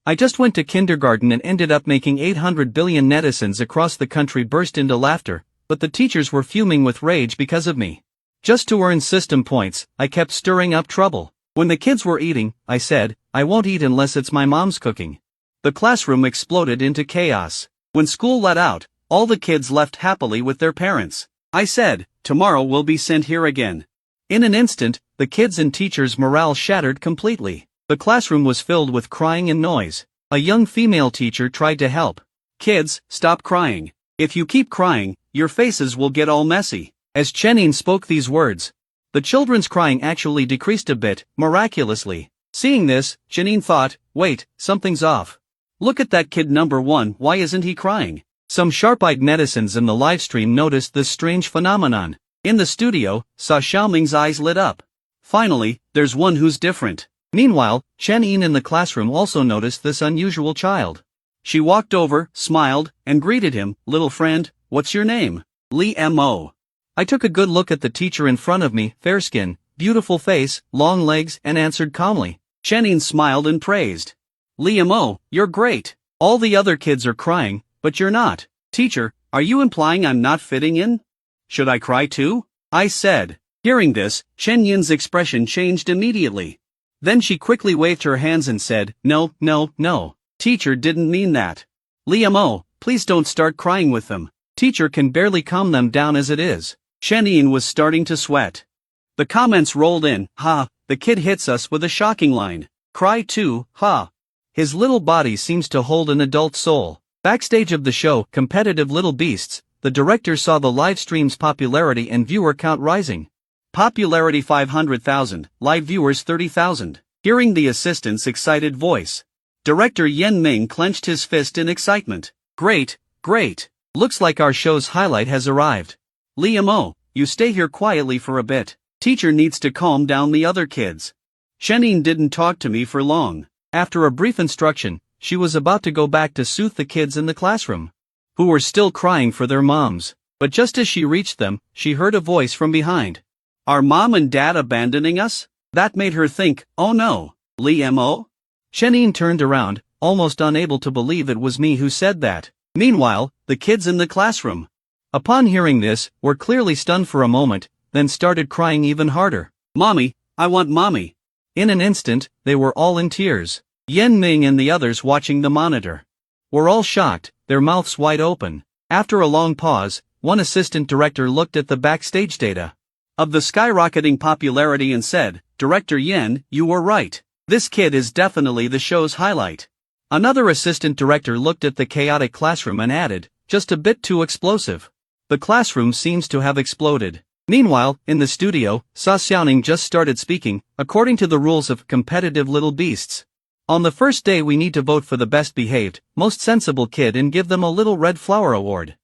I just went to kindergarten and ended up making 800 billion netizens across the country burst into laughter, but the teachers were fuming with rage because of me. Just to earn system points, I kept stirring up trouble. When the kids were eating, I said, I won't eat unless it's my mom's cooking. The classroom exploded into chaos. When school let out, all the kids left happily with their parents. I said, tomorrow we'll be sent here again. In an instant, the kids' and teachers' morale shattered completely. The classroom was filled with crying and noise. A young female teacher tried to help. Kids, stop crying. If you keep crying, your faces will get all messy. As Chenin spoke these words, the children's crying actually decreased a bit, miraculously. Seeing this, Chenin thought, wait, something's off. Look at that kid number 1, why isn't he crying? Some sharp-eyed netizens in the livestream noticed this strange phenomenon. In the studio, Sa Xiaoming's eyes lit up. Finally, there's one who's different. Meanwhile, Chenin in the classroom also noticed this unusual child. She walked over, smiled, and greeted him, little friend, what's your name? Li Mo. I took a good look at the teacher in front of me, fair skin, beautiful face, long legs, and answered calmly. Chenin smiled and praised. Li Mo, you're great. All the other kids are crying, but you're not. Teacher, are you implying I'm not fitting in? Should I cry too? I said. Hearing this, Chen Yin's expression changed immediately. Then she quickly waved her hands and said, no, no, no. Teacher didn't mean that. Li Mo, please don't start crying with them. Teacher can barely calm them down as it is. Chen Yin was starting to sweat. The comments rolled in, ha, the kid hits us with a shocking line. Cry too, ha. His little body seems to hold an adult soul. Backstage of the show, Competitive Little Beasts, the director saw the live stream's popularity and viewer count rising. Popularity 500,000, live viewers 30,000. Hearing the assistant's excited voice, Director Yen Ming clenched his fist in excitement. Great, great. Looks like our show's highlight has arrived. Li Mo, you stay here quietly for a bit. Teacher needs to calm down the other kids. Chenin didn't talk to me for long. After a brief instruction, she was about to go back to soothe the kids in the classroom, who were still crying for their moms. But just as she reached them, she heard a voice from behind. Are mom and dad abandoning us? That made her think, oh no, Li Mo? Chenin turned around, almost unable to believe it was me who said that. Meanwhile, the kids in the classroom, upon hearing this, were clearly stunned for a moment, then started crying even harder. Mommy, I want mommy. In an instant, they were all in tears. Yen Ming and the others watching the monitor were all shocked, their mouths wide open. After a long pause, one assistant director looked at the backstage data of the skyrocketing popularity and said, Director Yen, you were right. This kid is definitely the show's highlight. Another assistant director looked at the chaotic classroom and added, just a bit too explosive. The classroom seems to have exploded. Meanwhile, in the studio, Sa Xiaoning just started speaking, according to the rules of Competitive Little Beasts. On the first day we need to vote for the best behaved, most sensible kid and give them a little red flower award.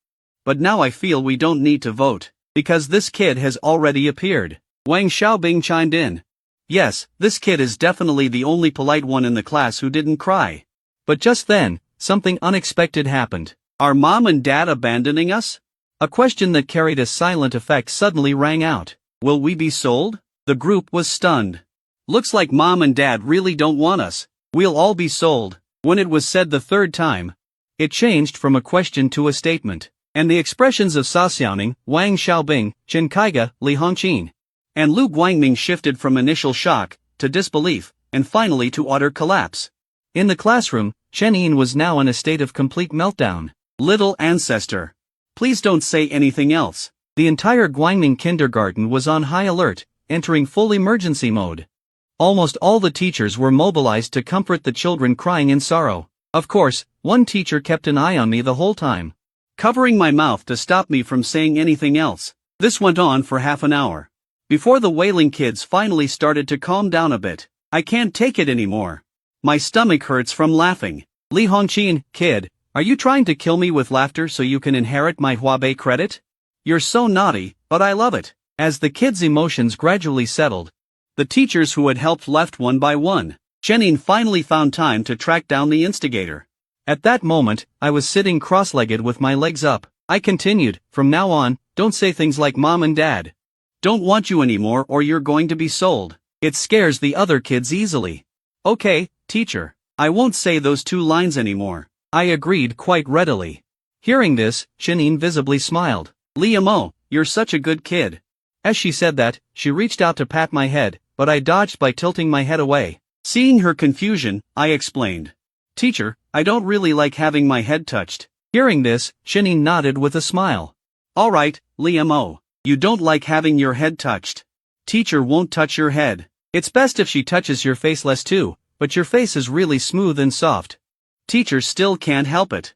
But now I feel we don't need to vote, because this kid has already appeared. Wang Xiaobing chimed in. Yes, this kid is definitely the only polite one in the class who didn't cry. But just then, something unexpected happened. Are mom and dad abandoning us? A question that carried a silent effect suddenly rang out. Will we be sold? The group was stunned. Looks like mom and dad really don't want us. We'll all be sold. When it was said the third time, it changed from a question to a statement. And the expressions of Sa Xiaoning, Wang Xiaobing, Chen Kaiga, Li Hongqin, and Lu Guangming shifted from initial shock, to disbelief, and finally to utter collapse. In the classroom, Chen Yin was now in a state of complete meltdown. Little ancestor. Please don't say anything else. The entire Guangming kindergarten was on high alert, entering full emergency mode. Almost all the teachers were mobilized to comfort the children crying in sorrow. Of course, one teacher kept an eye on me the whole time, covering my mouth to stop me from saying anything else. This went on for half an hour. Before the wailing kids finally started to calm down a bit. I can't take it anymore. My stomach hurts from laughing. Li Hongqin, kid, are you trying to kill me with laughter so you can inherit my Huabei credit? You're so naughty, but I love it. As the kids' emotions gradually settled, the teachers who had helped left one by one. Chenin finally found time to track down the instigator. At that moment, I was sitting cross-legged with my legs up. I continued, from now on, don't say things like mom and dad. Don't want you anymore or you're going to be sold. It scares the other kids easily. Okay, teacher. I won't say those 2 lines anymore. I agreed quite readily. Hearing this, Shanine visibly smiled. Liam, you're such a good kid. As she said that, she reached out to pat my head, but I dodged by tilting my head away. Seeing her confusion, I explained. Teacher, I don't really like having my head touched. Hearing this, Shanine nodded with a smile. Alright, Liam, you don't like having your head touched. Teacher won't touch your head. It's best if she touches your face less too, but your face is really smooth and soft. Teacher still can't help it.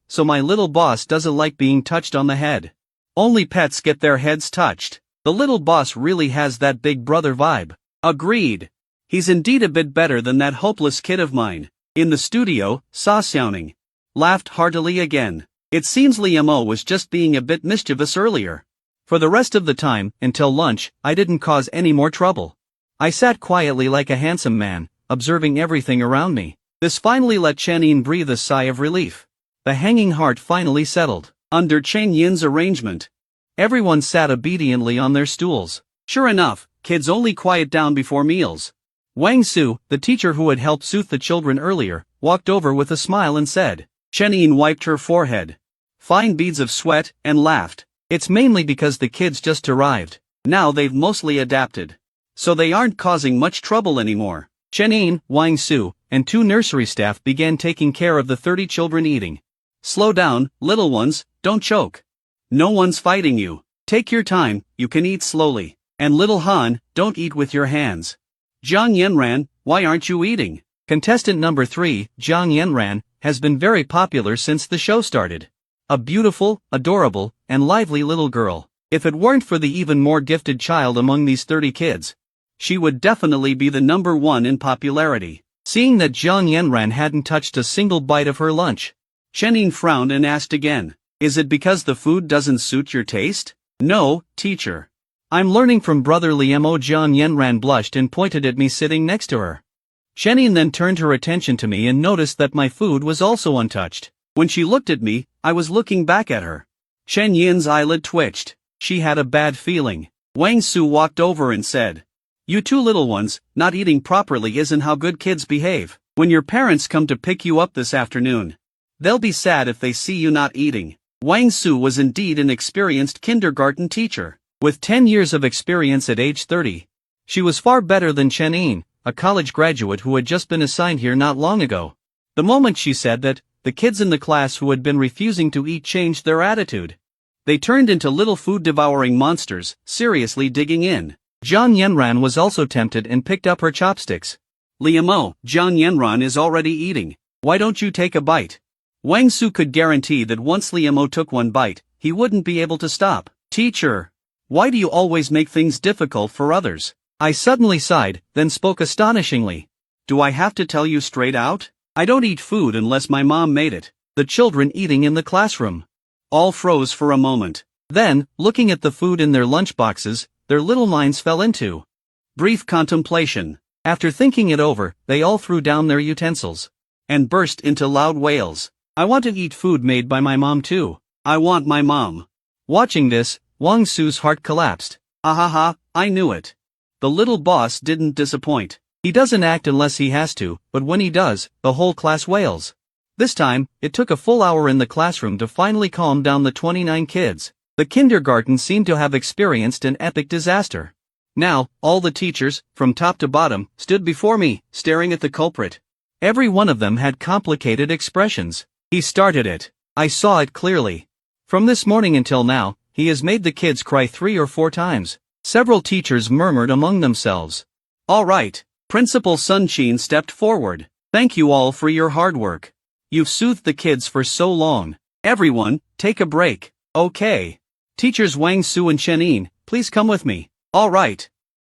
So my little boss doesn't like being touched on the head. Only pets get their heads touched. The little boss really has that big brother vibe. Agreed. He's indeed a bit better than that hopeless kid of mine. In the studio, Sa Xiaoning laughed heartily again. It seems Liam was just being a bit mischievous earlier. For the rest of the time, until lunch, I didn't cause any more trouble. I sat quietly like a handsome man, observing everything around me. This finally let Chen breathe a sigh of relief. The hanging heart finally settled. Under Chen Yin's arrangement, everyone sat obediently on their stools. Sure enough, kids only quiet down before meals. Wang Su, the teacher who had helped soothe the children earlier, walked over with a smile and said. Chen Yin wiped her forehead, fine beads of sweat, and laughed. It's mainly because the kids just arrived. Now they've mostly adapted. So they aren't causing much trouble anymore. Chen Yin, Wang Su, and 2 nursery staff began taking care of the 30 children eating. Slow down, little ones, don't choke. No one's fighting you. Take your time, you can eat slowly. And little Han, don't eat with your hands. Jiang Yanran, why aren't you eating? Contestant number 3, Jiang Yanran, has been very popular since the show started. A beautiful, adorable, and lively little girl. If it weren't for the even more gifted child among these 30 kids, she would definitely be the number 1 in popularity. Seeing that Jiang Yanran hadn't touched a single bite of her lunch, Chen frowned and asked again, is it because the food doesn't suit your taste? No, teacher. I'm learning from brother Liam. Jiang Yanran blushed and pointed at me sitting next to her. Chen then turned her attention to me and noticed that my food was also untouched. When she looked at me, I was looking back at her. Chen Yin's eyelid twitched. She had a bad feeling. Wang Su walked over and said, you 2 little ones, not eating properly isn't how good kids behave. When your parents come to pick you up this afternoon, they'll be sad if they see you not eating. Wang Su was indeed an experienced kindergarten teacher. With 10 years of experience at age 30, she was far better than Chen Yin, a college graduate who had just been assigned here not long ago. The moment she said that, the kids in the class who had been refusing to eat changed their attitude. They turned into little food-devouring monsters, seriously digging in. Jiang Yanran was also tempted and picked up her chopsticks. Liam, Jiang Yanran is already eating. Why don't you take a bite? Wang Su could guarantee that once Liam took 1 bite, he wouldn't be able to stop. Teacher, why do you always make things difficult for others? I suddenly sighed, then spoke astonishingly. Do I have to tell you straight out? I don't eat food unless my mom made it. The children eating in the classroom all froze for a moment. Then, looking at the food in their lunchboxes, their little minds fell into brief contemplation. After thinking it over, they all threw down their utensils and burst into loud wails. I want to eat food made by my mom too. I want my mom. Watching this, Wang Su's heart collapsed. Ahaha, I knew it. The little boss didn't disappoint. He doesn't act unless he has to, but when he does, the whole class wails. This time, it took a full hour in the classroom to finally calm down the 29 kids. The kindergarten seemed to have experienced an epic disaster. Now, all the teachers, from top to bottom, stood before me, staring at the culprit. Every one of them had complicated expressions. He started it. I saw it clearly. From this morning until now, he has made the kids cry 3 or 4 times. Several teachers murmured among themselves. All right. Principal Sun Qin stepped forward. Thank you all for your hard work. You've soothed the kids for so long. Everyone, take a break. Okay. Teachers Wang Su and Chen Yin, please come with me. All right.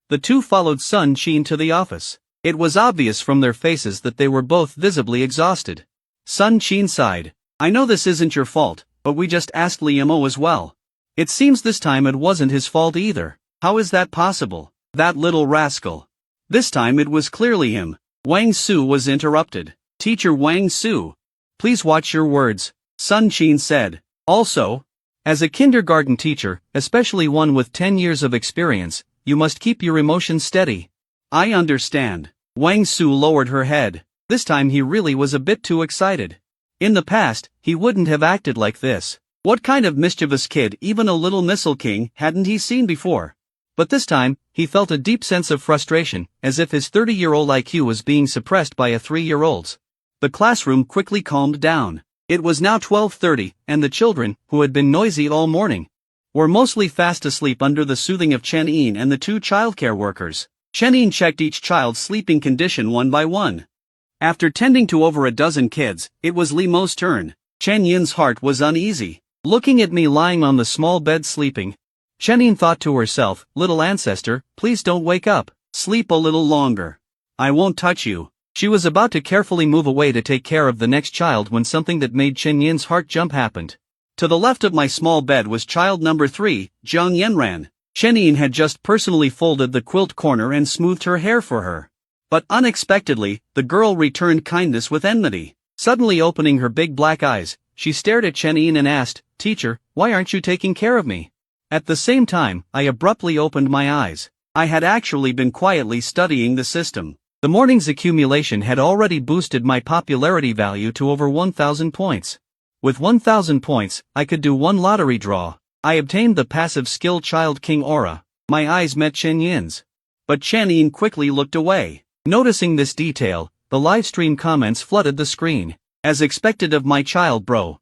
The 2 followed Sun Qin to the office. It was obvious from their faces that they were both visibly exhausted. Sun Qin sighed. I know this isn't your fault, but we just asked Liam as well. It seems this time it wasn't his fault either. How is that possible? That little rascal. This time it was clearly him. Wang Su was interrupted. Teacher Wang Su, please watch your words, Sun Qin said. Also, as a kindergarten teacher, especially one with 10 years of experience, you must keep your emotions steady. I understand. Wang Su lowered her head. This time he really was a bit too excited. In the past, he wouldn't have acted like this. What kind of mischievous kid even a little missile king hadn't he seen before? But this time, he felt a deep sense of frustration, as if his 30-year-old IQ was being suppressed by a 3-year-old's. The classroom quickly calmed down. It was now 12:30, and the children, who had been noisy all morning, were mostly fast asleep under the soothing of Chen Yin and the 2 childcare workers. Chen Yin checked each child's sleeping condition one by one. After tending to over a dozen kids, it was Li Mo's turn. Chen Yin's heart was uneasy. Looking at me lying on the small bed sleeping, Chen Yin thought to herself, "Little ancestor, please don't wake up. Sleep a little longer. I won't touch you." She was about to carefully move away to take care of the next child when something that made Chen Yin's heart jump happened. To the left of my small bed was child number 3, Zhang Yanran. Chen Yin had just personally folded the quilt corner and smoothed her hair for her. But unexpectedly, the girl returned kindness with enmity. Suddenly opening her big black eyes, she stared at Chen Yin and asked, "Teacher, why aren't you taking care of me?" At the same time, I abruptly opened my eyes. I had actually been quietly studying the system. The morning's accumulation had already boosted my popularity value to over 1,000 points. With 1,000 points, I could do one lottery draw. I obtained the passive skill Child King aura. My eyes met Chen Yin's. But Chen Yin quickly looked away. Noticing this detail, the livestream comments flooded the screen. "As expected of my child, bro.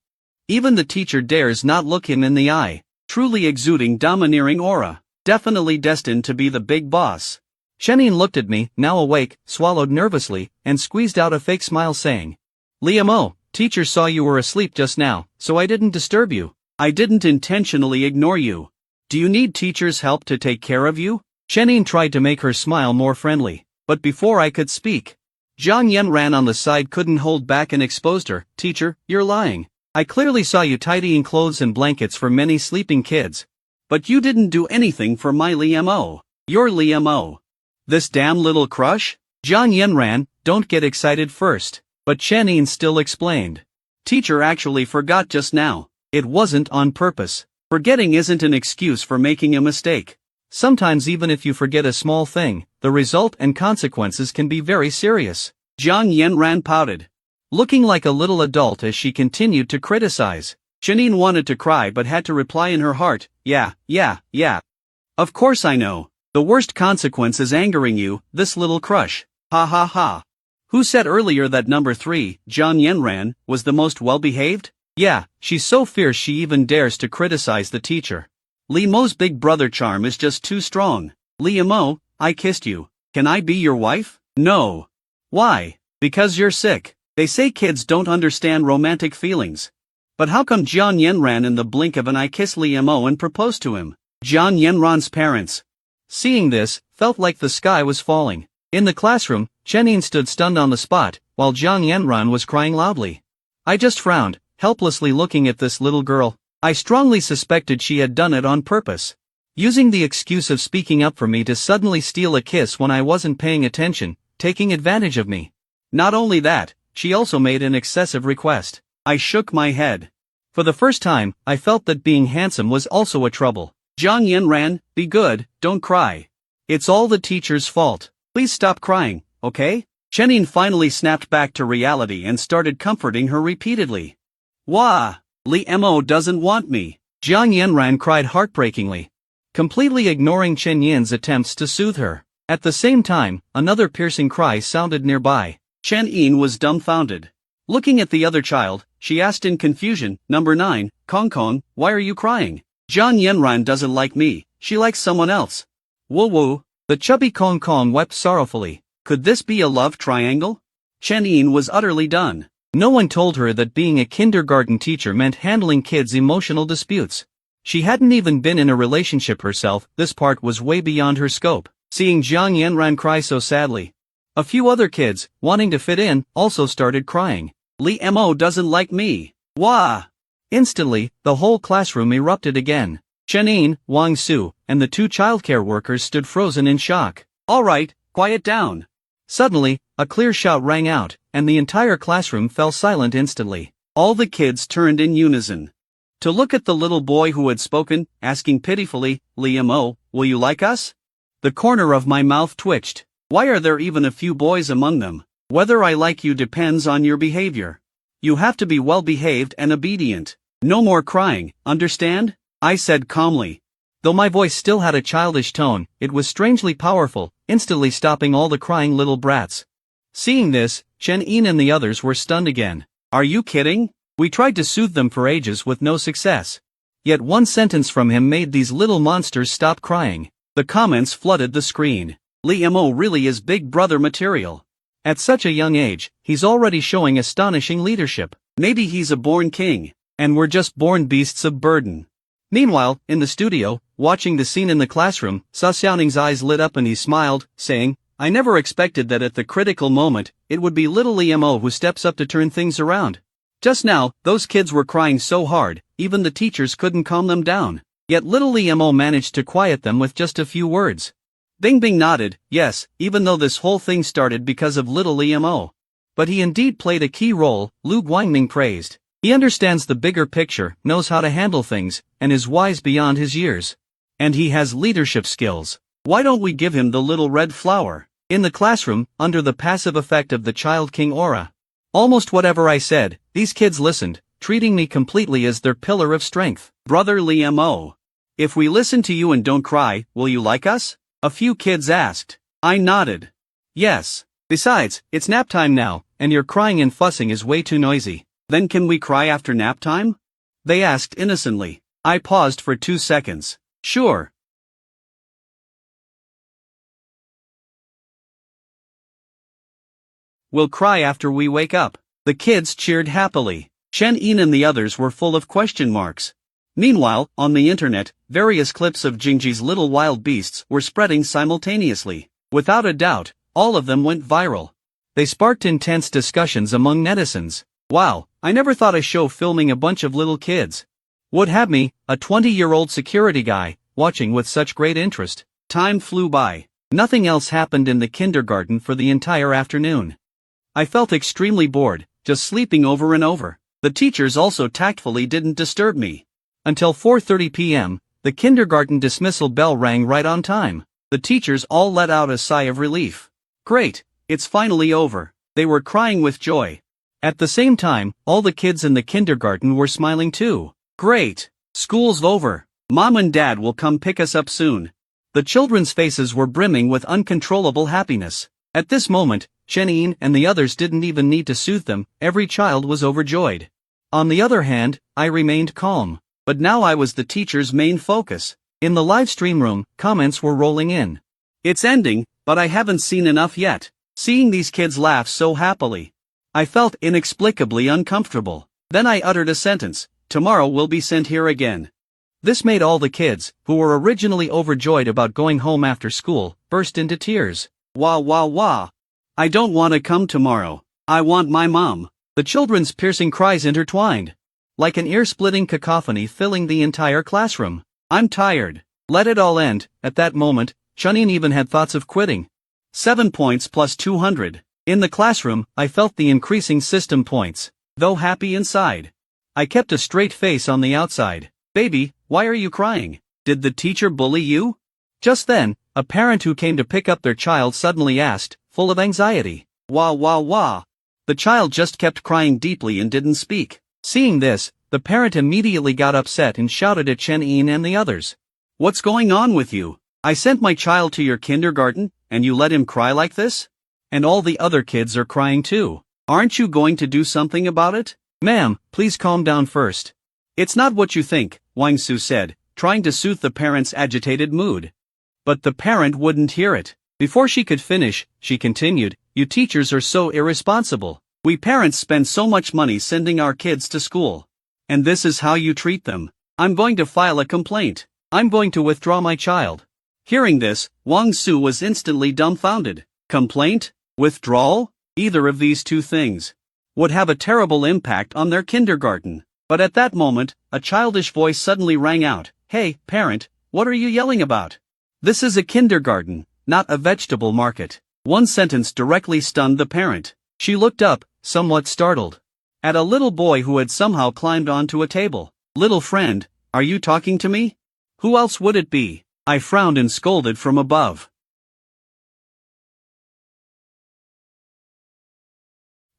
Even the teacher dares not look him in the eye. Truly exuding domineering aura. Definitely destined to be the big boss." Chen Yin looked at me, now awake, swallowed nervously, and squeezed out a fake smile saying, "Liamo, teacher saw you were asleep just now, so I didn't disturb you. I didn't intentionally ignore you. Do you need teacher's help to take care of you?" Chen Yin tried to make her smile more friendly, but before I could speak, Zhang Yanran on the side couldn't hold back and exposed her. "Teacher, you're lying. I clearly saw you tidying clothes and blankets for many sleeping kids. But you didn't do anything for my Liamo. Your Liamo. This damn little crush?" Zhang Yanran, "Don't get excited first." But Chen Yin still explained. "Teacher actually forgot just now. It wasn't on purpose. Forgetting isn't an excuse for making a mistake. Sometimes even if you forget a small thing, the result and consequences can be very serious." Zhang Yanran pouted, looking like a little adult as she continued to criticize. Chen Yin wanted to cry but had to reply in her heart, yeah. Of course I know. The worst consequence is angering you, this little crush. Ha ha ha. Who said earlier that number 3, Zhang Yanran, was the most well-behaved? Yeah, she's so fierce she even dares to criticize the teacher. Li Mo's big brother charm is just too strong. Li Mo, I kissed you. Can I be your wife? No. Why? Because you're sick. They say kids don't understand romantic feelings. But how come Zhang Yanran in the blink of an eye kissed Li Mo and proposed to him? Zhang Yanran's parents, seeing this, felt like the sky was falling. In the classroom, Chen Yin stood stunned on the spot, while Zhang Yanran was crying loudly. I just frowned, helplessly looking at this little girl. I strongly suspected she had done it on purpose, using the excuse of speaking up for me to suddenly steal a kiss when I wasn't paying attention, taking advantage of me. Not only that, she also made an excessive request. I shook my head. For the first time, I felt that being handsome was also a trouble. Zhang Yanran, be good, don't cry. It's all the teacher's fault. Please stop crying, okay? Chen Yin finally snapped back to reality and started comforting her repeatedly. Wah! Li Mo doesn't want me. Zhang Yanran cried heartbreakingly, completely ignoring Chen Yin's attempts to soothe her. At the same time, another piercing cry sounded nearby. Chen Yin was dumbfounded. Looking at the other child, she asked in confusion, "Number 9, Kong Kong, why are you crying?" "Zhang Yanran doesn't like me, she likes someone else." Woo woo. The chubby Kong Kong wept sorrowfully. Could this be a love triangle? Chen Yin was utterly done. No one told her that being a kindergarten teacher meant handling kids' emotional disputes. She hadn't even been in a relationship herself. This part was way beyond her scope. Seeing Zhang Yanran cry so sadly, a few other kids, wanting to fit in, also started crying. Li Mo doesn't like me. Wah! Instantly, the whole classroom erupted again. Chen Yin, Wang Su, and the 2 childcare workers stood frozen in shock. All right, quiet down. Suddenly, a clear shout rang out, and the entire classroom fell silent instantly. All the kids turned in unison to look at the little boy who had spoken, asking pitifully, "Li Mo, will you like us?" The corner of my mouth twitched. Why are there even a few boys among them? Whether I like you depends on your behavior. You have to be well behaved and obedient. No more crying, understand? I said calmly. Though my voice still had a childish tone, it was strangely powerful, instantly stopping all the crying little brats. Seeing this, Chen-in and the others were stunned again. Are you kidding? We tried to soothe them for ages with no success. Yet one sentence from him made these little monsters stop crying. The comments flooded the screen. Lee Mo really is big brother material. At such a young age, he's already showing astonishing leadership. Maybe he's a born king, and we're just born beasts of burden. Meanwhile, in the studio, watching the scene in the classroom, Sa Xiaoning's eyes lit up and he smiled, saying, I never expected that at the critical moment, it would be little Lee Mo who steps up to turn things around. Just now, those kids were crying so hard, even the teachers couldn't calm them down. Yet little Lee Mo managed to quiet them with just a few words. Bing Bing nodded, yes, even though this whole thing started because of little Lee Mo. But he indeed played a key role, Lu Guangming praised. He understands the bigger picture, knows how to handle things, and is wise beyond his years. And he has leadership skills. Why don't we give him the little red flower? In the classroom, under the passive effect of the Child King aura. Almost whatever I said, these kids listened, treating me completely as their pillar of strength. Brother Lee Mo. If we listen to you and don't cry, will you like us? A few kids asked. I nodded. Yes. Besides, it's nap time now, and your crying and fussing is way too noisy. Then can we cry after nap time? They asked innocently. I paused for 2 seconds. Sure. We'll cry after we wake up. The kids cheered happily. Chen-in and the others were full of question marks. Meanwhile, on the internet, various clips of Jingji's little wild beasts were spreading simultaneously. Without a doubt, all of them went viral. They sparked intense discussions among netizens. Wow, I never thought a show filming a bunch of little kids would have me, a 20-year-old security guy, watching with such great interest. Time flew by. Nothing else happened in the kindergarten for the entire afternoon. I felt extremely bored, just sleeping over and over. The teachers also tactfully didn't disturb me. Until 4:30 p.m., the kindergarten dismissal bell rang right on time. The teachers all let out a sigh of relief. Great, it's finally over. They were crying with joy. At the same time, all the kids in the kindergarten were smiling too. Great, school's over. Mom and Dad will come pick us up soon. The children's faces were brimming with uncontrollable happiness. At this moment, Chen-in and the others didn't even need to soothe them, every child was overjoyed. On the other hand, I remained calm. But now I was the teacher's main focus. In the live stream room, comments were rolling in. It's ending, but I haven't seen enough yet. Seeing these kids laugh so happily, I felt inexplicably uncomfortable. Then I uttered a sentence, tomorrow we'll be sent here again. This made all the kids, who were originally overjoyed about going home after school, burst into tears. Wah wah wah. I don't want to come tomorrow. I want my mom. The children's piercing cries intertwined, like an ear-splitting cacophony filling the entire classroom. I'm tired. Let it all end. At that moment, Chen-in even had thoughts of quitting. 7 points plus 200. In the classroom, I felt the increasing system points, though happy inside. I kept a straight face on the outside. Baby, why are you crying? Did the teacher bully you? Just then, a parent who came to pick up their child suddenly asked, full of anxiety. Wah wah wah. The child just kept crying deeply and didn't speak. Seeing this, the parent immediately got upset and shouted at Chen-in and the others. What's going on with you? I sent my child to your kindergarten, and you let him cry like this? And all the other kids are crying too. Aren't you going to do something about it? Ma'am, please calm down first. It's not what you think, Wang Su said, trying to soothe the parent's agitated mood. But the parent wouldn't hear it. Before she could finish, she continued, you teachers are so irresponsible. We parents spend so much money sending our kids to school. And this is how you treat them. I'm going to file a complaint. I'm going to withdraw my child. Hearing this, Wang Su was instantly dumbfounded. Complaint? Withdrawal? Either of these two things would have a terrible impact on their kindergarten. But at that moment, a childish voice suddenly rang out. Hey, parent, what are you yelling about? This is a kindergarten, not a vegetable market. One sentence directly stunned the parent. She looked up, somewhat startled, at a little boy who had somehow climbed onto a table. Little friend, are you talking to me? Who else would it be? I frowned and scolded from above.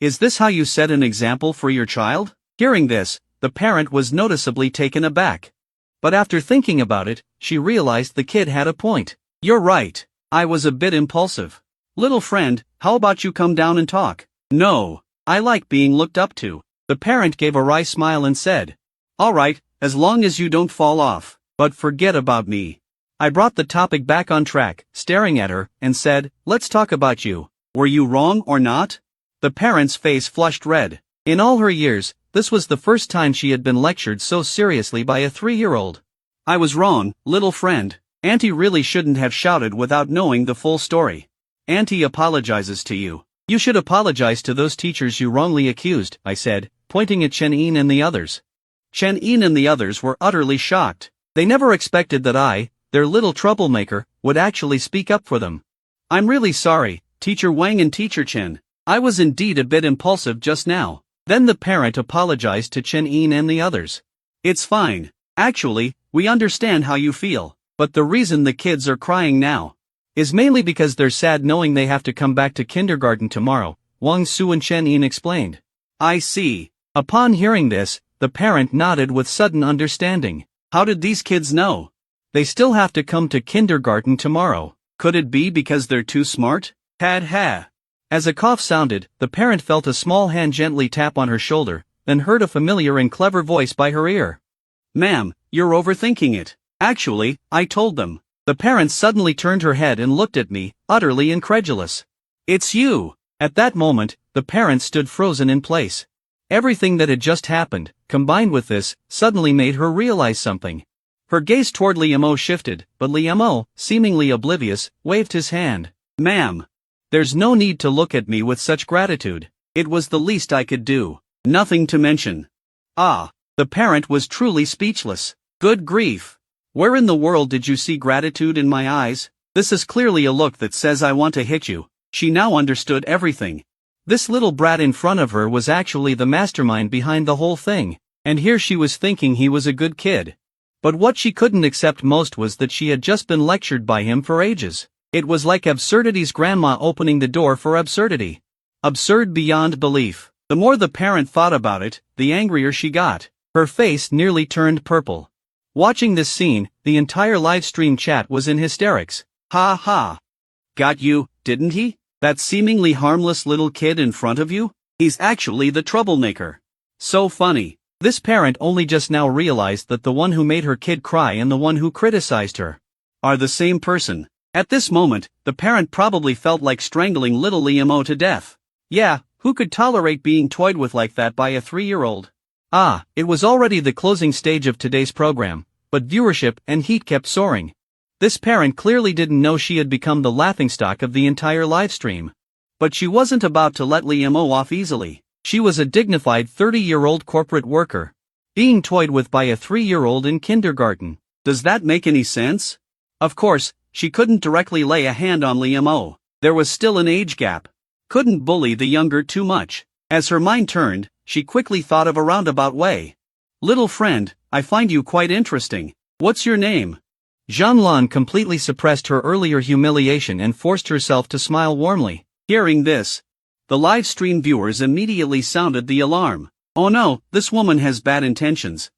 Is this how you set an example for your child? Hearing this, the parent was noticeably taken aback. But after thinking about it, she realized the kid had a point. You're right. I was a bit impulsive. Little friend, how about you come down and talk? No. I like being looked up to. The parent gave a wry smile and said, all right, as long as you don't fall off. But forget about me. I brought the topic back on track, staring at her, and said, let's talk about you. Were you wrong or not? The parent's face flushed red. In all her years, this was the first time she had been lectured so seriously by a 3-year-old. I was wrong, little friend. Auntie really shouldn't have shouted without knowing the full story. Auntie apologizes to you. You should apologize to those teachers you wrongly accused, I said, pointing at Chen-in and the others. Chen-in and the others were utterly shocked. They never expected that I, their little troublemaker, would actually speak up for them. I'm really sorry, Teacher Wang and Teacher Chen. I was indeed a bit impulsive just now. Then the parent apologized to Chen-in and the others. It's fine. Actually, we understand how you feel, but the reason the kids are crying now is mainly because they're sad knowing they have to come back to kindergarten tomorrow, Wang Su and Chen-in explained. I see. Upon hearing this, the parent nodded with sudden understanding. How did these kids know? They still have to come to kindergarten tomorrow. Could it be because they're too smart? Ha. As a cough sounded, the parent felt a small hand gently tap on her shoulder, then heard a familiar and clever voice by her ear. Ma'am, you're overthinking it. Actually, I told them. The parent suddenly turned her head and looked at me, utterly incredulous. It's you! At that moment, the parent stood frozen in place. Everything that had just happened, combined with this, suddenly made her realize something. Her gaze toward Li Mo shifted, but Li Mo, seemingly oblivious, waved his hand. Ma'am. There's no need to look at me with such gratitude. It was the least I could do. Nothing to mention. Ah, the parent was truly speechless. Good grief. Where in the world did you see gratitude in my eyes? This is clearly a look that says I want to hit you. She now understood everything. This little brat in front of her was actually the mastermind behind the whole thing, and here she was thinking he was a good kid. But what she couldn't accept most was that she had just been lectured by him for ages. It was like absurdity's grandma opening the door for absurdity. Absurd beyond belief. The more the parent thought about it, the angrier she got. Her face nearly turned purple. Watching this scene, the entire live stream chat was in hysterics. Ha ha. Got you, didn't he? That seemingly harmless little kid in front of you? He's actually the troublemaker. So funny. This parent only just now realized that the one who made her kid cry and the one who criticized her are the same person. At this moment, the parent probably felt like strangling little Liam to death. Yeah, who could tolerate being toyed with like that by a 3-year-old? Ah, it was already the closing stage of today's program, but viewership and heat kept soaring. This parent clearly didn't know she had become the laughingstock of the entire livestream. But she wasn't about to let Liam off easily. She was a dignified 30-year-old corporate worker, being toyed with by a 3-year-old in kindergarten. Does that make any sense? Of course, she couldn't directly lay a hand on Liam. There was still an age gap. Couldn't bully the younger too much. As her mind turned, she quickly thought of a roundabout way. Little friend, I find you quite interesting. What's your name? Zhanlan completely suppressed her earlier humiliation and forced herself to smile warmly. Hearing this, the live stream viewers immediately sounded the alarm. Oh no, this woman has bad intentions.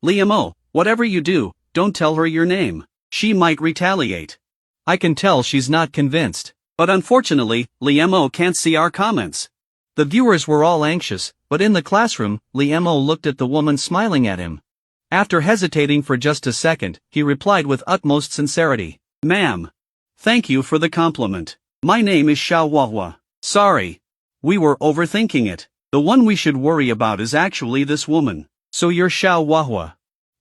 Liam, whatever you do, don't tell her your name. She might retaliate. I can tell she's not convinced. But unfortunately, Liam can't see our comments. The viewers were all anxious, but in the classroom, Liam looked at the woman smiling at him. After hesitating for just a second, he replied with utmost sincerity. Ma'am. Thank you for the compliment. My name is Xiao. Sorry. We were overthinking it. The one we should worry about is actually this woman. So you're Xiao.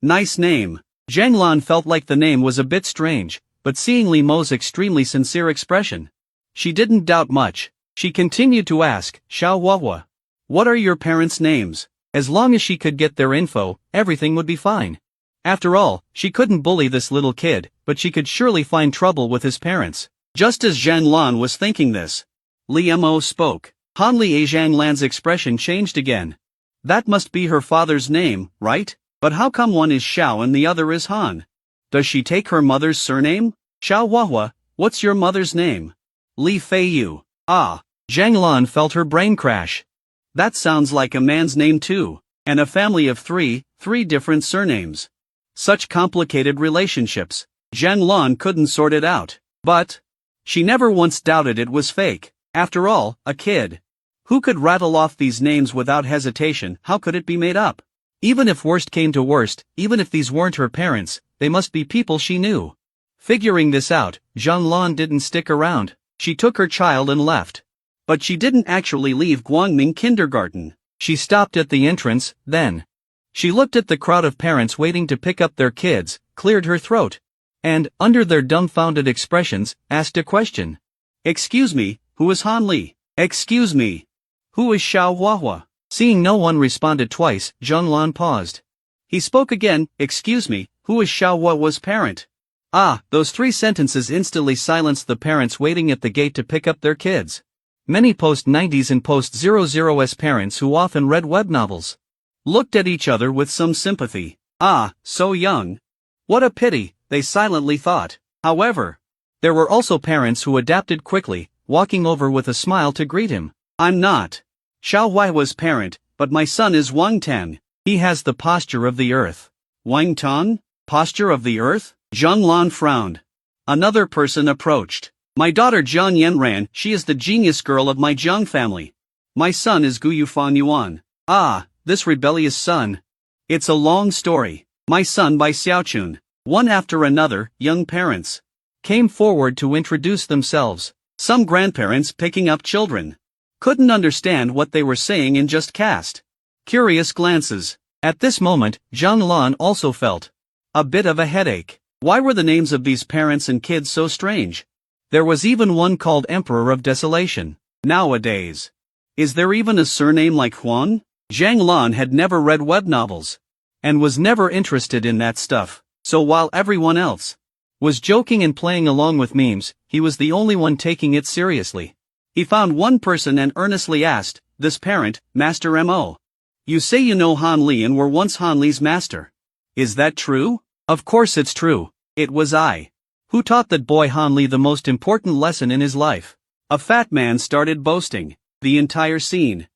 Nice name. Zhanglan felt like the name was a bit strange, but seeing Li Mo's extremely sincere expression, she didn't doubt much. She continued to ask, Xiao, what are your parents' names? As long as she could get their info, everything would be fine. After all, she couldn't bully this little kid, but she could surely find trouble with his parents. Just as Zhanglan was thinking this, Liam spoke. Hanli Zhanglan's expression changed again. That must be her father's name, right? But how come one is Xiao and the other is Han? Does she take her mother's surname? Xiao, what's your mother's name? Li Feiyu. Ah, Zhanglan felt her brain crash. That sounds like a man's name too. And a family of three different surnames. Such complicated relationships. Zhang Lan couldn't sort it out. But she never once doubted it was fake. After all, a kid. Who could rattle off these names without hesitation? How could it be made up? Even if worst came to worst, even if these weren't her parents, they must be people she knew. Figuring this out, Zhang Lan didn't stick around. She took her child and left. But she didn't actually leave Guangming Kindergarten. She stopped at the entrance, then. She looked at the crowd of parents waiting to pick up their kids, cleared her throat. And, under their dumbfounded expressions, asked a question. Excuse me, who is Han Li? Excuse me. Who is Xiao Huahua? Seeing no one responded twice, Zhang Lan paused. He spoke again, excuse me, who is Xiao Huahua's parent? Ah, those 3 sentences instantly silenced the parents waiting at the gate to pick up their kids. Many post-90s and post-00s parents who often read web novels looked at each other with some sympathy. Ah, so young. What a pity, they silently thought. However, there were also parents who adapted quickly, walking over with a smile to greet him. I'm not Xiao Huahua's parent, but my son is Wang Tan. He has the posture of the earth. Wang Tan? Posture of the earth? Zhang Lan frowned. Another person approached. My daughter Jiang Yanran, she is the genius girl of my Jiang family. My son is Gu Yufang Yuan. Ah, this rebellious son. It's a long story. My son by Xiaochun. One after another, young parents came forward to introduce themselves. Some grandparents picking up children couldn't understand what they were saying and just cast curious glances. At this moment, Zhang Lan also felt a bit of a headache. Why were the names of these parents and kids so strange? There was even one called Emperor of Desolation. Nowadays, is there even a surname like Huan? Zhang Lan had never read web novels and was never interested in that stuff. So while everyone else was joking and playing along with memes, he was the only one taking it seriously. He found one person and earnestly asked, this parent, Master M.O. You say you know Han Li and were once Han Li's master. Is that true? Of course it's true. It was I who taught that boy Han Li the most important lesson in his life. A fat man started boasting. The entire scene.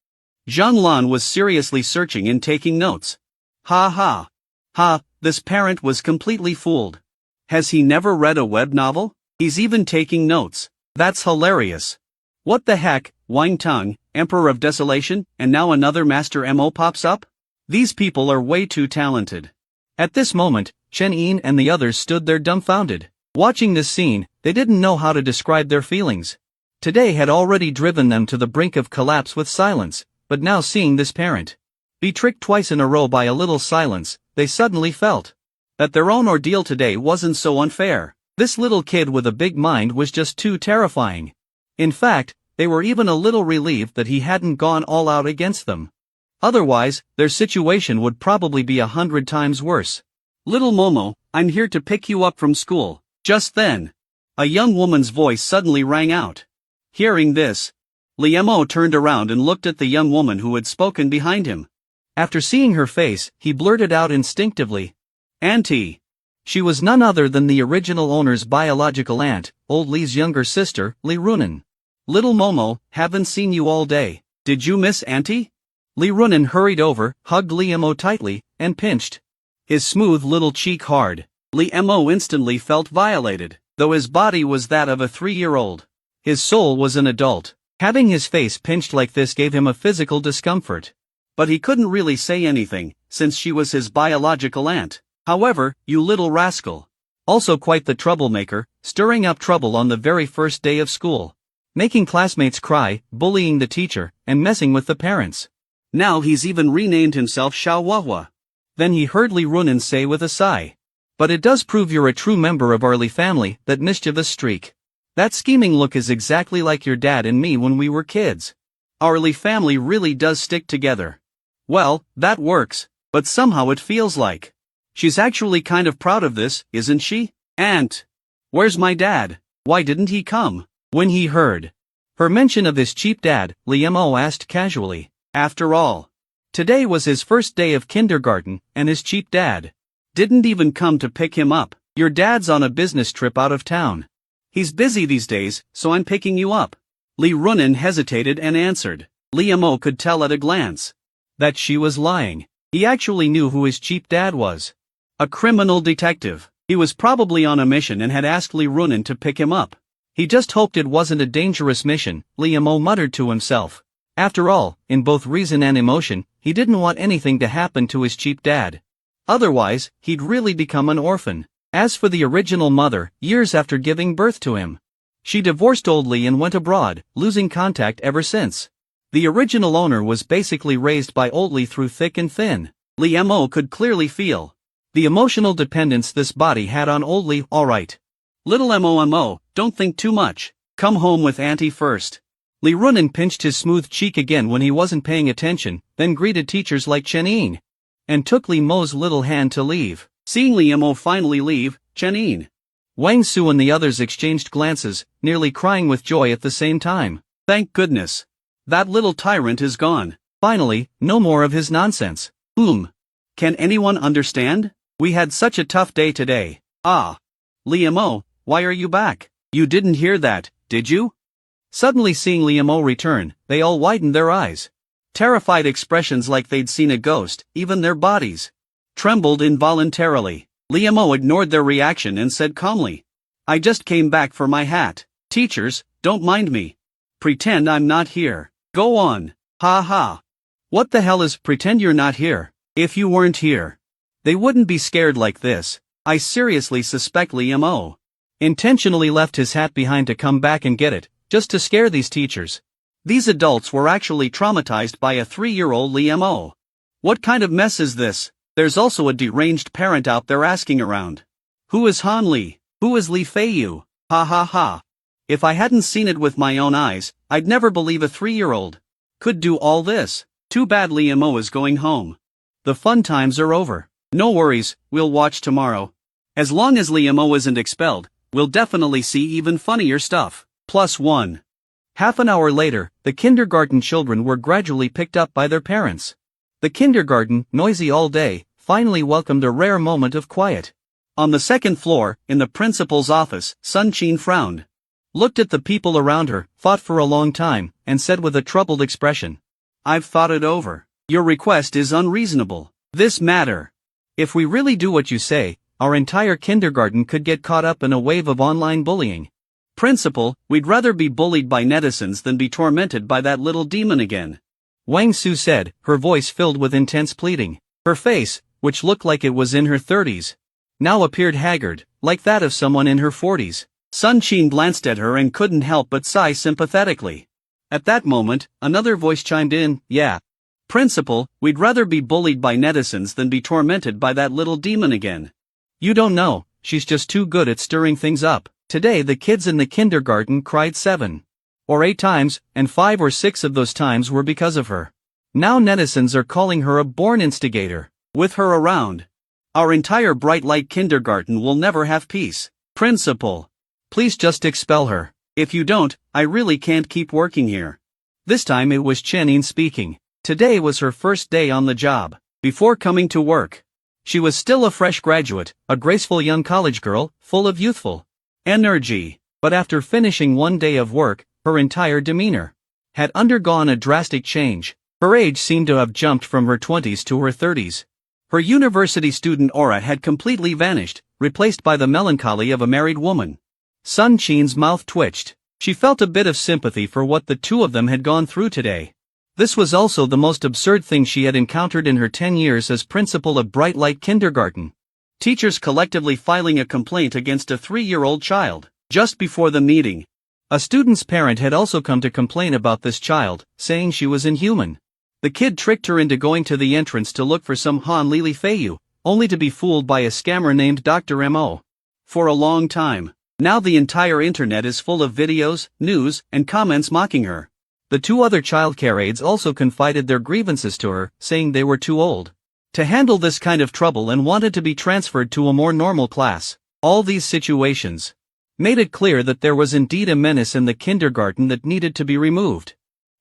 Zhang Lan was seriously searching and taking notes. Ha ha. Ha, this parent was completely fooled. Has he never read a web novel? He's even taking notes. That's hilarious. What the heck, Wang Tang, Emperor of Desolation, and now another Master M.O. pops up? These people are way too talented. At this moment, Chen Yin and the others stood there dumbfounded. Watching this scene, they didn't know how to describe their feelings. Today had already driven them to the brink of collapse with silence, but now seeing this parent be tricked twice in a row by a little silence, they suddenly felt that their own ordeal today wasn't so unfair. This little kid with a big mind was just too terrifying. In fact, they were even a little relieved that he hadn't gone all out against them. Otherwise, their situation would probably be 100 times worse. Little Momo, I'm here to pick you up from school. Just then, a young woman's voice suddenly rang out. Hearing this, Li Mo turned around and looked at the young woman who had spoken behind him. After seeing her face, he blurted out instinctively, Auntie. She was none other than the original owner's biological aunt, old Li's younger sister, Li Runan. Little Momo, haven't seen you all day. Did you miss Auntie? Li Runan hurried over, hugged Li Mo tightly, and pinched his smooth little cheek hard. Li Mo instantly felt violated. Though his body was that of a 3-year-old, his soul was an adult. Having his face pinched like this gave him a physical discomfort. But he couldn't really say anything, since she was his biological aunt. However, you little rascal. Also quite the troublemaker, stirring up trouble on the very first day of school. Making classmates cry, bullying the teacher, and messing with the parents. Now he's even renamed himself Xiao Huahua. Then he heard Li Runan say with a sigh. But it does prove you're a true member of our Li family, that mischievous streak. That scheming look is exactly like your dad and me when we were kids. Our Li family really does stick together. Well, that works, but somehow it feels like she's actually kind of proud of this, isn't she? Aunt! Where's my dad? Why didn't he come? When he heard her mention of his cheap dad, Li Mo asked casually. After all, today was his first day of kindergarten, and his cheap dad didn't even come to pick him up. Your dad's on a business trip out of town. He's busy these days, so I'm picking you up. Li Runan hesitated and answered. Li Mo could tell at a glance that she was lying. He actually knew who his cheap dad was. A criminal detective. He was probably on a mission and had asked Li Runin to pick him up. He just hoped it wasn't a dangerous mission, Li Mo muttered to himself. After all, in both reason and emotion, he didn't want anything to happen to his cheap dad. Otherwise, he'd really become an orphan. As for the original mother, years after giving birth to him, she divorced old Li and went abroad, losing contact ever since. The original owner was basically raised by old Li through thick and thin. Li Mo could clearly feel the emotional dependence this body had on old Li. Alright. Little Mo, don't think too much. Come home with Auntie first. Li Runin pinched his smooth cheek again when he wasn't paying attention, then greeted teachers like Chenin, and took Li Mo's little hand to leave. Seeing Li Mo finally leave, Chenin, Wang Su and the others exchanged glances, nearly crying with joy at the same time. Thank goodness. That little tyrant is gone. Finally, no more of his nonsense. Can anyone understand? We had such a tough day today. Ah. Li Mo, why are you back? You didn't hear that, did you? Suddenly seeing Li Mo return, they all widened their eyes. Terrified expressions like they'd seen a ghost, even their bodies trembled involuntarily. Li Mo ignored their reaction and said calmly, I just came back for my hat. Teachers, don't mind me. Pretend I'm not here. Go on. Ha ha. What the hell is pretend you're not here? If you weren't here, they wouldn't be scared like this. I seriously suspect Li Mo intentionally left his hat behind to come back and get it, just to scare these teachers. These adults were actually traumatized by a 3-year-old Li Mo. What kind of mess is this? There's also a deranged parent out there asking around. Who is Han Li? Who is Li Feiyu? Ha ha ha. If I hadn't seen it with my own eyes, I'd never believe a 3-year-old could do all this. Too bad Li Mo is going home. The fun times are over. No worries, we'll watch tomorrow. As long as Li Mo isn't expelled, we'll definitely see even funnier stuff. +1. Half an hour later, the kindergarten children were gradually picked up by their parents. The kindergarten, noisy all day, finally welcomed a rare moment of quiet. On the second floor, in the principal's office, Sun Qin frowned, looked at the people around her, thought for a long time, and said with a troubled expression, I've thought it over. Your request is unreasonable. This matter. If we really do what you say, our entire kindergarten could get caught up in a wave of online bullying. Principal, we'd rather be bullied by netizens than be tormented by that little demon again. Wang Su said, her voice filled with intense pleading. Her face, which looked like it was in her 30s, now appeared haggard, like that of someone in her 40s. Sun Qin glanced at her and couldn't help but sigh sympathetically. At that moment, another voice chimed in, yeah. Principal, we'd rather be bullied by netizens than be tormented by that little demon again. You don't know, she's just too good at stirring things up. Today the kids in the kindergarten cried 7 or 8 times, and 5 or 6 of those times were because of her. Now netizens are calling her a born instigator. With her around, our entire bright light kindergarten will never have peace. Principal, please just expel her. If you don't, I really can't keep working here. This time it was Chenin speaking. Today was her first day on the job. Before coming to work, she was still a fresh graduate, a graceful young college girl, full of youthful energy. But after finishing one day of work, her entire demeanor had undergone a drastic change. Her age seemed to have jumped from her 20s to her 30s. Her university student aura had completely vanished, replaced by the melancholy of a married woman. Sun Qin's mouth twitched. She felt a bit of sympathy for what the two of them had gone through today. This was also the most absurd thing she had encountered in her 10 years as principal of Bright Light Kindergarten. Teachers collectively filing a complaint against a 3-year-old child. Just before the meeting, a student's parent had also come to complain about this child, saying she was inhuman. The kid tricked her into going to the entrance to look for some Han Li Feiyu, only to be fooled by a scammer named Dr. Mo. For a long time, now the entire internet is full of videos, news, and comments mocking her. The 2 other childcare aides also confided their grievances to her, saying they were too old to handle this kind of trouble and wanted to be transferred to a more normal class. All these situations made it clear that there was indeed a menace in the kindergarten that needed to be removed.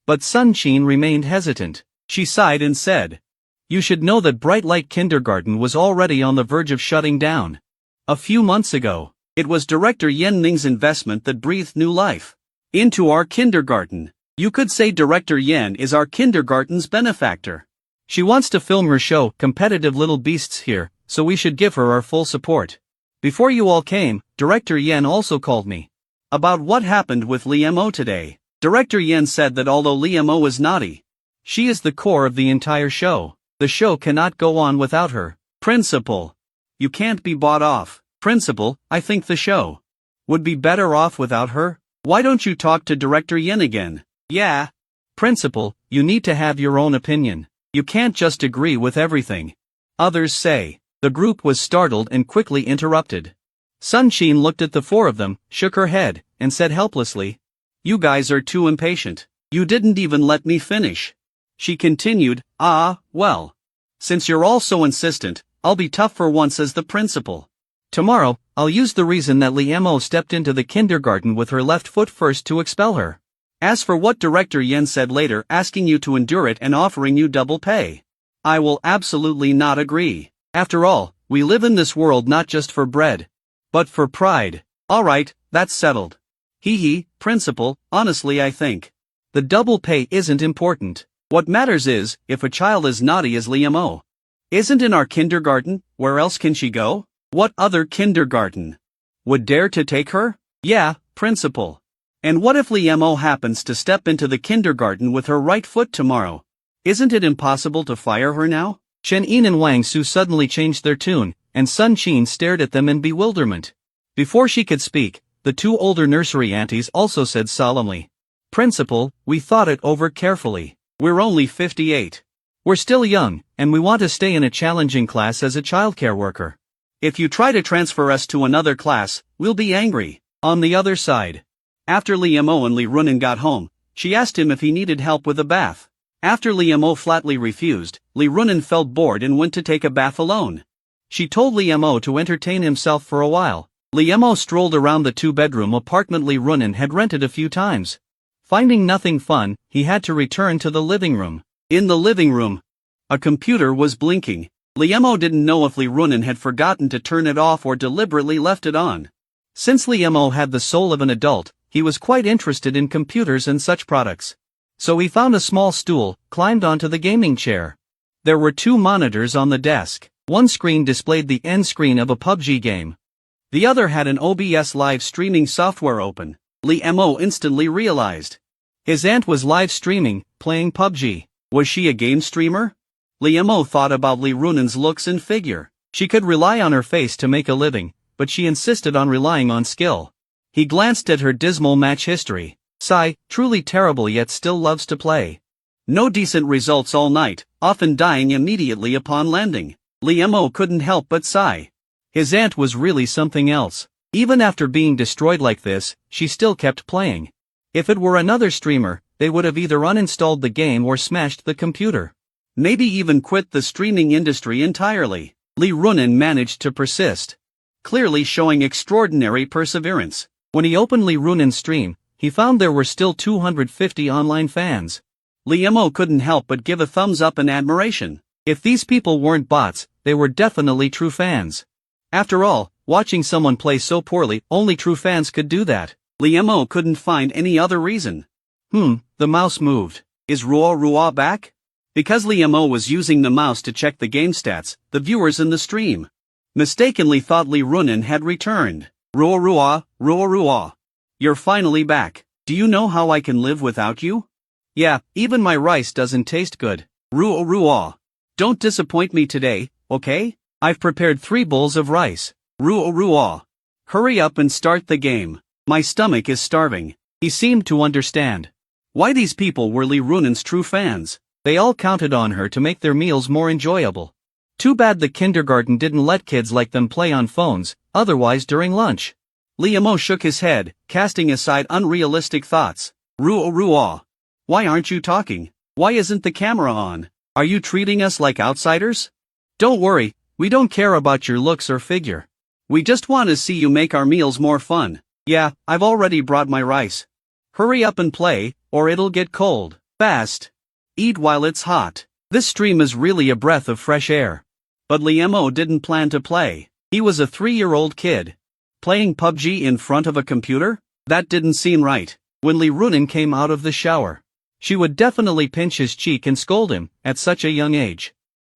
But Sun Qin remained hesitant. She sighed and said, You should know that Bright Light Kindergarten was already on the verge of shutting down. A few months ago, it was Director Yen Ning's investment that breathed new life into our kindergarten. You could say Director Yen is our kindergarten's benefactor. She wants to film her show, Competitive Little Beasts, here, so we should give her our full support. Before you all came, Director Yen also called me. About what happened with Liemo today. Director Yen said that although Liemo is naughty, she is the core of the entire show. The show cannot go on without her. Principal. You can't be bought off. Principal, I think the show would be better off without her. Why don't you talk to Director Yen again? Yeah. Principal, you need to have your own opinion. You can't just agree with everything others say. The group was startled and quickly interrupted. Sunshine looked at the four of them, shook her head, and said helplessly, "You guys are too impatient. You didn't even let me finish." She continued, well. Since you're all so insistent, I'll be tough for once as the principal. Tomorrow, I'll use the reason that Liemo stepped into the kindergarten with her left foot first to expel her. As for what Director Yen said later, asking you to endure it and offering you double pay, I will absolutely not agree. After all, we live in this world not just for bread, but for pride. Alright, that's settled. Principal, honestly I think the double pay isn't important. What matters is, if a child is naughty as Liemo isn't in our kindergarten, where else can she go? What other kindergarten would dare to take her? Yeah, Principal. And what if Liemo happens to step into the kindergarten with her right foot tomorrow? Isn't it impossible to fire her now? Chen Yin and Wang Su suddenly changed their tune, and Sun Qin stared at them in bewilderment. Before she could speak, the two older nursery aunties also said solemnly, "Principal, we thought it over carefully. We're only 58. We're still young, and we want to stay in a challenging class as a childcare worker. If you try to transfer us to another class, we'll be angry." On the other side, after Liemo and Li Runen got home, she asked him if he needed help with a bath. After Liemo flatly refused, Li Runen felt bored and went to take a bath alone. She told Liemo to entertain himself for a while. Liemo strolled around the two-bedroom apartment Li Runen had rented a few times. Finding nothing fun, he had to return to the living room. In the living room, a computer was blinking. Liemo didn't know if Li Runen had forgotten to turn it off or deliberately left it on. Since Liemo had the soul of an adult, he was quite interested in computers and such products. So he found a small stool, climbed onto the gaming chair. There were two monitors on the desk. One screen displayed the end screen of a PUBG game. The other had an OBS live streaming software open. Liemo instantly realized his aunt was live streaming, playing PUBG. Was she a game streamer? Liemo thought about Li Runen's looks and figure. She could rely on her face to make a living, but she insisted on relying on skill. He glanced at her dismal match history. Sigh, truly terrible yet still loves to play. No decent results all night, often dying immediately upon landing. Liemo couldn't help but sigh. His aunt was really something else. Even after being destroyed like this, she still kept playing. If it were another streamer, they would have either uninstalled the game or smashed the computer. Maybe even quit the streaming industry entirely. Li Runen managed to persist, clearly showing extraordinary perseverance. When he opened Li Runen's stream, he found there were still 250 online fans. Liemo couldn't help but give a thumbs up in admiration. If these people weren't bots, they were definitely true fans. After all, watching someone play so poorly, only true fans could do that. Liemo couldn't find any other reason. The mouse moved. Is Ruo back? Because Liemo was using the mouse to check the game stats, the viewers in the stream mistakenly thought Li Runen had returned. Ruo. You're finally back. Do you know how I can live without you? Yeah, even my rice doesn't taste good. Ruo. Don't disappoint me today, okay? I've prepared 3 bowls of rice. Ruo. Hurry up and start the game. My stomach is starving. He seemed to understand why these people were Li Runen's true fans. They all counted on her to make their meals more enjoyable. Too bad the kindergarten didn't let kids like them play on phones, otherwise during lunch. Liemo shook his head, casting aside unrealistic thoughts. Ruo. Why aren't you talking? Why isn't the camera on? Are you treating us like outsiders? Don't worry, we don't care about your looks or figure. We just want to see you make our meals more fun. Yeah, I've already brought my rice. Hurry up and play, or it'll get cold. Fast. Eat while it's hot. This stream is really a breath of fresh air. But Liemo didn't plan to play. He was a 3-year-old kid. Playing PUBG in front of a computer? That didn't seem right. When Li Runen came out of the shower, She would definitely pinch his cheek and scold him, at such a young age.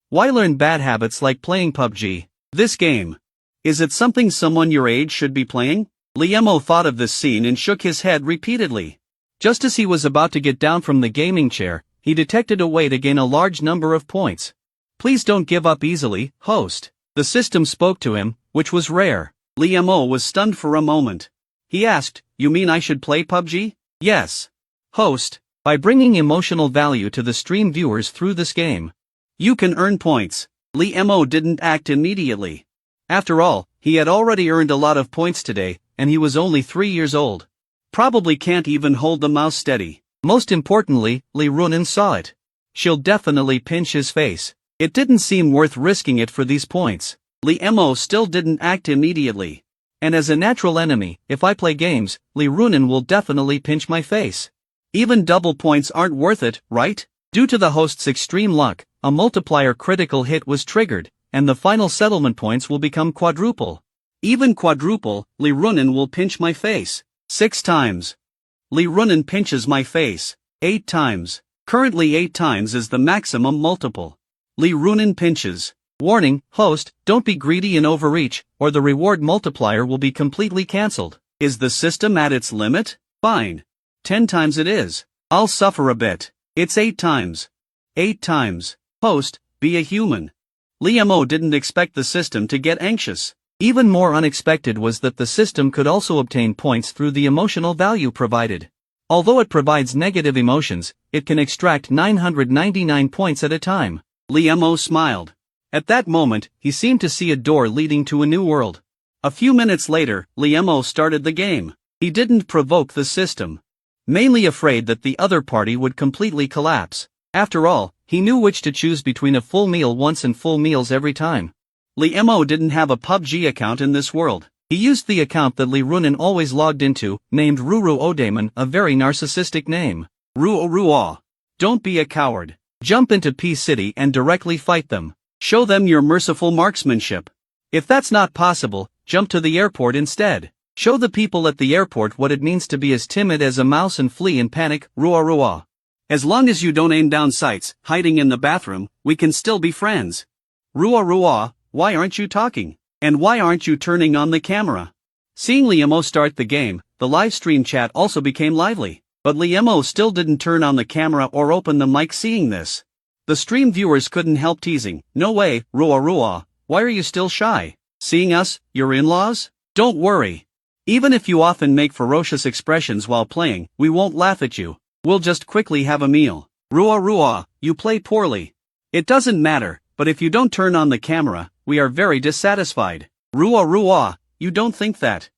Why learn bad habits like playing PUBG? This game. Is it something someone your age should be playing? Liemo thought of this scene and shook his head repeatedly. Just as he was about to get down from the gaming chair, he detected a way to gain a large number of points. Please don't give up easily, host. The system spoke to him, which was rare. Liemo was stunned for a moment. He asked, "You mean I should play PUBG?" Yes. Host, by bringing emotional value to the stream viewers through this game, you can earn points. Liemo didn't act immediately. After all, he had already earned a lot of points today, and he was only 3 years old. Probably can't even hold the mouse steady. Most importantly, Li Runin saw it. She'll definitely pinch his face. It didn't seem worth risking it for these points. Liemo still didn't act immediately. And as a natural enemy, if I play games, Li Runin will definitely pinch my face. Even double points aren't worth it, right? Due to the host's extreme luck, a multiplier critical hit was triggered, and the final settlement points will become quadruple. Even quadruple, Li Runin will pinch my face. 6 times. Li Runin pinches my face. 8 times. Currently 8 times is the maximum multiple. Li Runin pinches. Warning, host, don't be greedy and overreach, or the reward multiplier will be completely cancelled. Is the system at its limit? Fine. 10 times it is. I'll suffer a bit. It's 8 times. 8 times. Host, be a human. Liemo didn't expect the system to get anxious. Even more unexpected was that the system could also obtain points through the emotional value provided. Although it provides negative emotions, it can extract 999 points at a time. Liemo smiled. At that moment, he seemed to see a door leading to a new world. A few minutes later, Liemo started the game. He didn't provoke the system, mainly afraid that the other party would completely collapse. After all, he knew which to choose between a full meal once and full meals every time. Liemo didn't have a PUBG account in this world. He used the account that Li Runin always logged into, named Ruru Odaemon, a very narcissistic name. Ruo. Don't be a coward. Jump into P City and directly fight them. Show them your merciful marksmanship. If that's not possible, jump to the airport instead. Show the people at the airport what it means to be as timid as a mouse and flee in panic. Ruo. As long as you don't aim down sights, hiding in the bathroom, we can still be friends. Ruo. Why aren't you talking? And why aren't you turning on the camera? Seeing Liemo start the game, the live stream chat also became lively. But Liemo still didn't turn on the camera or open the mic. Seeing this, the stream viewers couldn't help teasing. No way, Ruo. Why are you still shy? Seeing us, your in-laws? Don't worry. Even if you often make ferocious expressions while playing, we won't laugh at you. We'll just quickly have a meal. Ruo, you play poorly. It doesn't matter, but if you don't turn on the camera, we are very dissatisfied. Ruo, you don't think that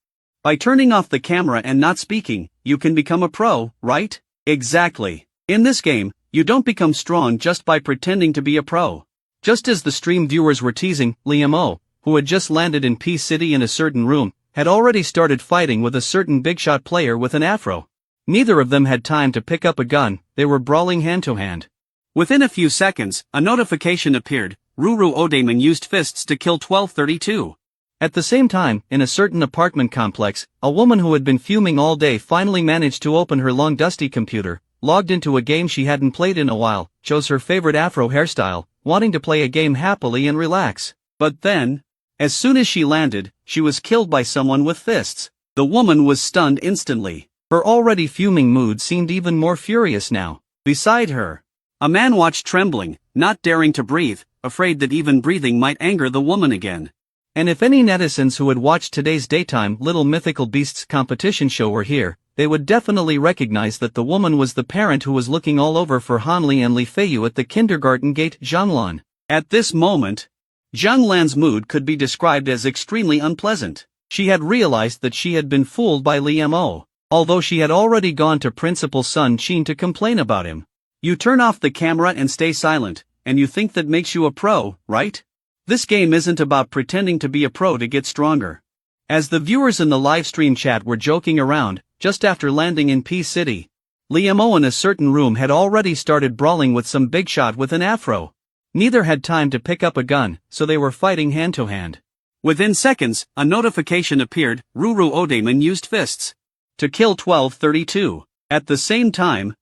by turning off the camera and not speaking, you can become a pro, right? Exactly. In this game, you don't become strong just by pretending to be a pro. Just as the stream viewers were teasing, Liemo, who had just landed in P City in a certain room, had already started fighting with a certain big shot player with an afro. Neither of them had time to pick up a gun, they were brawling hand to hand. Within a few seconds, a notification appeared. Ruru Odaemon used fists to kill 1232. At the same time, in a certain apartment complex, a woman who had been fuming all day finally managed to open her long dusty computer, logged into a game she hadn't played in a while, chose her favorite afro hairstyle, wanting to play a game happily and relax. But then, as soon as she landed, she was killed by someone with fists. The woman was stunned instantly. Her already fuming mood seemed even more furious now. Beside her, a man watched trembling, not daring to breathe, afraid that even breathing might anger the woman again. And if any netizens who had watched today's daytime Little Mythical Beasts competition show were here, they would definitely recognize that the woman was the parent who was looking all over for Hanli and Li Feiyu at the kindergarten gate. Zhanglan. At this moment, Zhanglan's mood could be described as extremely unpleasant. She had realized that she had been fooled by Liemo, although she had already gone to Principal Sun Qin to complain about him. You turn off the camera and stay silent, and you think that makes you a pro, right? This game isn't about pretending to be a pro to get stronger. As the viewers in the live stream chat were joking around, just after landing in P City, Liemo in a certain room had already started brawling with some big shot with an afro. Neither had time to pick up a gun, so they were fighting hand to hand. Within seconds, a notification appeared. Ruru Odaemon used fists to kill 1232. At the same time,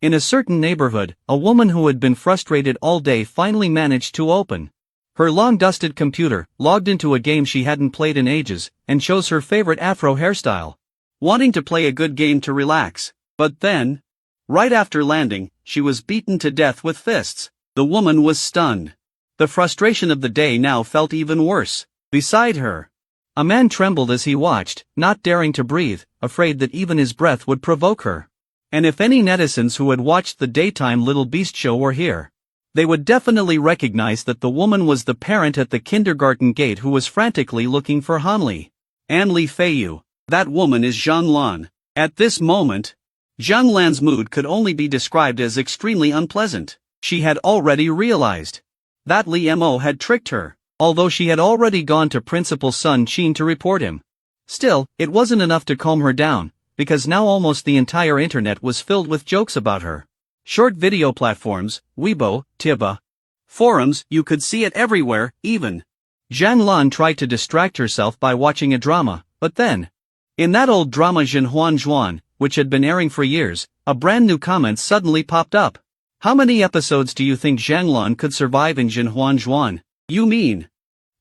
In a certain neighborhood, a woman who had been frustrated all day finally managed to open her long-dusted computer, logged into a game she hadn't played in ages, and chose her favorite afro hairstyle. Wanting to play a good game to relax. But then, right after landing, she was beaten to death with fists. The woman was stunned. The frustration of the day now felt even worse. Beside her, a man trembled as he watched, not daring to breathe, afraid that even his breath would provoke her. And if any netizens who had watched the daytime Little Beast show were here, they would definitely recognize that the woman was the parent at the kindergarten gate who was frantically looking for Hanli. An Li Feiyu. That woman is Zhang Lan. At this moment, Zhang Lan's mood could only be described as extremely unpleasant. She had already realized that Li Mo had tricked her, although she had already gone to Principal Sun Qin to report him. Still, it wasn't enough to calm her down, because now almost the entire internet was filled with jokes about her. Short video platforms, Weibo, Tiba, forums, you could see it everywhere, even. Zhang Lan tried to distract herself by watching a drama, but then, in that old drama Zhenhuan Zhuan, which had been airing for years, a brand new comment suddenly popped up. How many episodes do you think Zhang Lan could survive in Zhenhuan Zhuan? You mean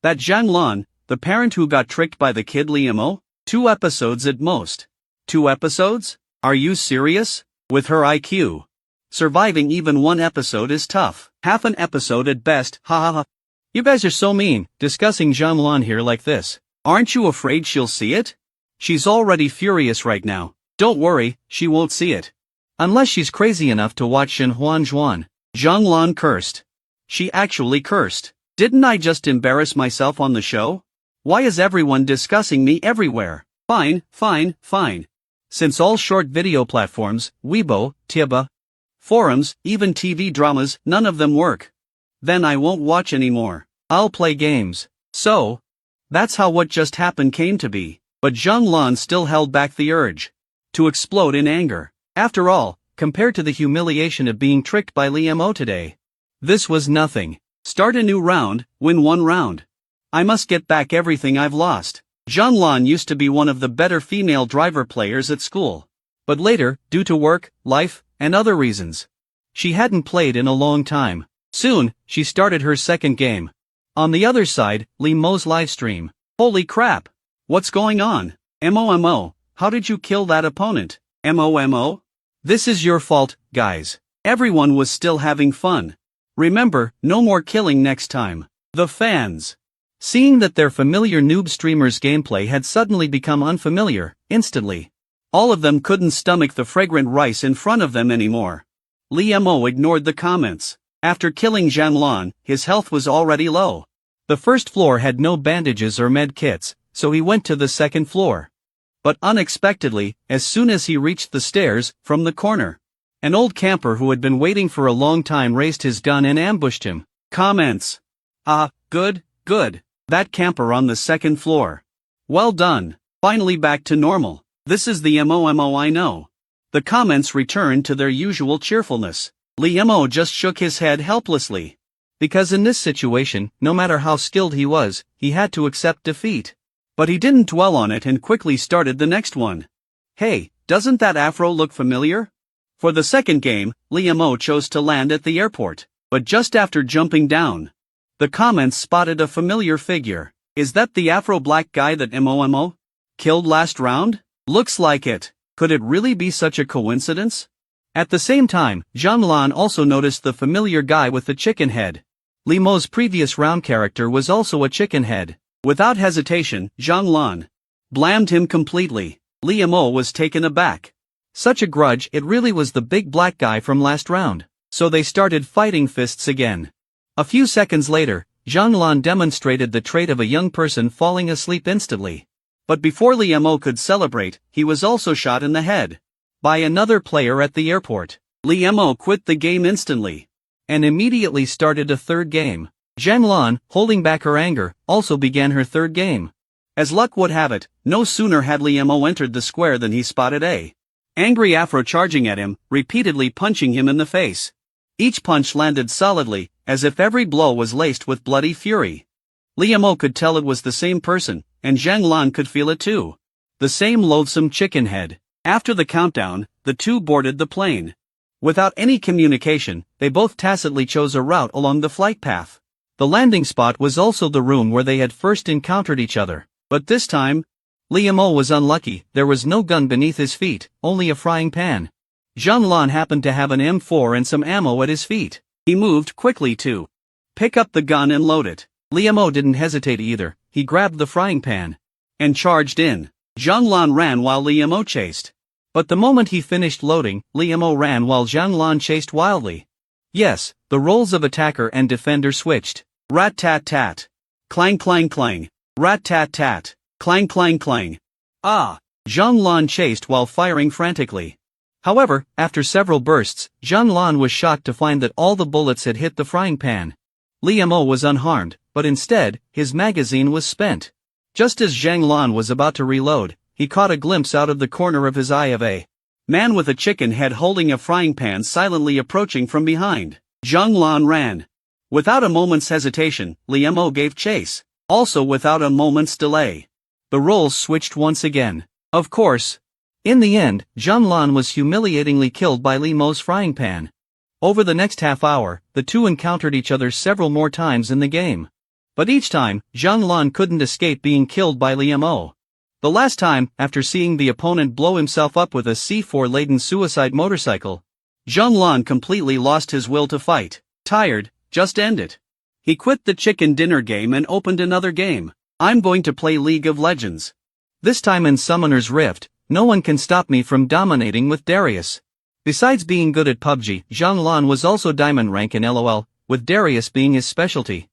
that Zhang Lan, the parent who got tricked by the kid Li Mo? 2 episodes at most. 2 episodes? Are you serious? With her IQ, surviving even 1 episode is tough. Half an episode at best, ha ha ha. You guys are so mean, discussing Zhang Lan here like this. Aren't you afraid she'll see it? She's already furious right now. Don't worry, she won't see it. Unless she's crazy enough to watch Zhenhuan Zhuan. Zhang Lan cursed. She actually cursed. Didn't I just embarrass myself on the show? Why is everyone discussing me everywhere? Fine, fine, fine. Since all short video platforms, Weibo, Tiba, forums, even TV dramas, none of them work, then I won't watch anymore. I'll play games. So, that's how what just happened came to be. But Zhang Lan still held back the urge to explode in anger. After all, compared to the humiliation of being tricked by Li Mo today, this was nothing. Start a new round, win 1 round. I must get back everything I've lost. Zhang Lan used to be one of the better female driver players at school. But later, due to work, life, and other reasons, she hadn't played in a long time. Soon, she started her second game. On the other side, Li Mo's livestream. Holy crap! What's going on? MOMO, how did you kill that opponent? MOMO? This is your fault, guys. Everyone was still having fun. Remember, no more killing next time. The fans, seeing that their familiar noob streamer's gameplay had suddenly become unfamiliar, instantly, all of them couldn't stomach the fragrant rice in front of them anymore. Li Mo ignored the comments. After killing Zhang Lan, his health was already low. The first floor had no bandages or med kits, so he went to the second floor. But unexpectedly, as soon as he reached the stairs, from the corner, an old camper who had been waiting for a long time raised his gun and ambushed him. Comments. Ah, good, good. That camper on the second floor. Well done. Finally back to normal. This is the MOMO I know. The comments returned to their usual cheerfulness. Li Mo just shook his head helplessly. Because in this situation, no matter how skilled he was, he had to accept defeat. But he didn't dwell on it and quickly started the next one. Hey, doesn't that afro look familiar? For the second game, Li Mo chose to land at the airport. But just after jumping down, the comments spotted a familiar figure. Is that the afro-black guy that MOMO killed last round? Looks like it. Could it really be such a coincidence? At the same time, Zhang Lan also noticed the familiar guy with the chicken head. Li Mo's previous round character was also a chicken head. Without hesitation, Zhang Lan blamed him completely. Li Mo was taken aback. Such a grudge, it really was the big black guy from last round. So they started fighting fists again. A few seconds later, Zhang Lan demonstrated the trait of a young person falling asleep instantly. But before Li Mo could celebrate, he was also shot in the head by another player at the airport. Li Mo quit the game instantly and immediately started a third game. Zhang Lan, holding back her anger, also began her third game. As luck would have it, no sooner had Li Mo entered the square than he spotted a angry afro charging at him, repeatedly punching him in the face. Each punch landed solidly, as if every blow was laced with bloody fury. Li Mo could tell it was the same person, and Zhang Lan could feel it too. The same loathsome chicken head. After the countdown, the two boarded the plane. Without any communication, they both tacitly chose a route along the flight path. The landing spot was also the room where they had first encountered each other. But this time, Li Mo was unlucky. There was no gun beneath his feet, only a frying pan. Zhang Lan happened to have an M4 and some ammo at his feet. He moved quickly to pick up the gun and load it. Li Mo didn't hesitate either. He grabbed the frying pan and charged in. Zhang Lan ran while Li Mo chased. But the moment he finished loading, Li Mo ran while Zhang Lan chased wildly. Yes, the roles of attacker and defender switched. Rat-tat-tat. Clang clang clang. Rat-tat-tat. Clang clang clang. Ah! Zhang Lan chased while firing frantically. However, after several bursts, Zhang Lan was shocked to find that all the bullets had hit the frying pan. Li Mo was unharmed, but instead, his magazine was spent. Just as Zhang Lan was about to reload, he caught a glimpse out of the corner of his eye of a man with a chicken head holding a frying pan silently approaching from behind. Zhang Lan ran. Without a moment's hesitation, Li Mo gave chase. Also without a moment's delay. The roles switched once again. Of course. In the end, Zhang Lan was humiliatingly killed by Li Mo's frying pan. Over the next half hour, the two encountered each other several more times in the game. But each time, Zhang Lan couldn't escape being killed by Li Mo. The last time, after seeing the opponent blow himself up with a C4-laden suicide motorcycle, Zhang Lan completely lost his will to fight. Tired, just end it. He quit the chicken dinner game and opened another game. I'm going to play League of Legends. This time in Summoner's Rift, no one can stop me from dominating with Darius. Besides being good at PUBG, Zhang Lan was also diamond rank in LOL, with Darius being his specialty.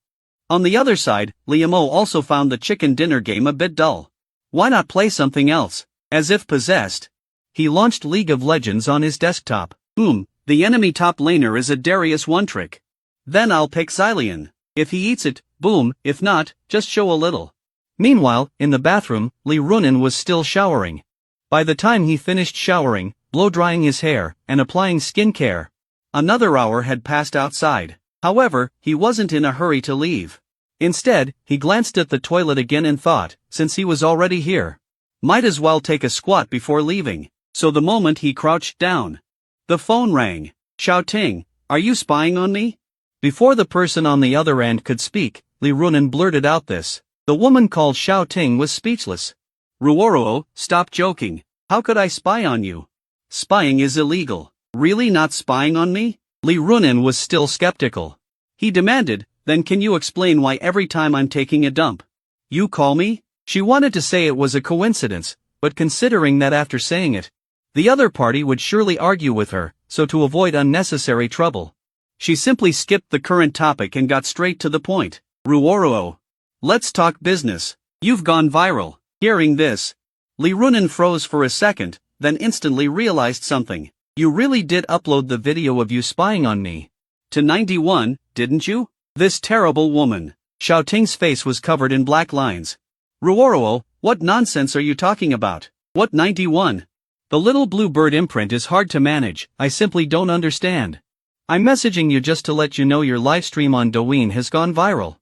On the other side, Li Mo also found the chicken dinner game a bit dull. Why not play something else? As if possessed, he launched League of Legends on his desktop. Boom, the enemy top laner is a Darius one-trick. Then I'll pick Xylian. If he eats it, boom, if not, just show a little. Meanwhile, in the bathroom, Li Runin was still showering. By the time he finished showering, blow-drying his hair, and applying skincare, another hour had passed outside. However, he wasn't in a hurry to leave. Instead, he glanced at the toilet again and thought, since he was already here, might as well take a squat before leaving. So the moment he crouched down, the phone rang. Xiao Ting, are you spying on me? Before the person on the other end could speak, Li Runin blurted out this. The woman called Xiao Ting was speechless. Ruoruo, stop joking. How could I spy on you? Spying is illegal. Really not spying on me? Li Runin was still skeptical. He demanded, then can you explain why every time I'm taking a dump, you call me? She wanted to say it was a coincidence, but considering that after saying it, the other party would surely argue with her, so to avoid unnecessary trouble, she simply skipped the current topic and got straight to the point. Ruoruo, let's talk business. You've gone viral. Hearing this, Li Runin froze for a second, then instantly realized something. You really did upload the video of you spying on me to 91, didn't you? This terrible woman. Xiao Ting's face was covered in black lines. Ruoruo, what nonsense are you talking about? What 91? The little blue bird imprint is hard to manage, I simply don't understand. I'm messaging you just to let you know your livestream on Douyin has gone viral.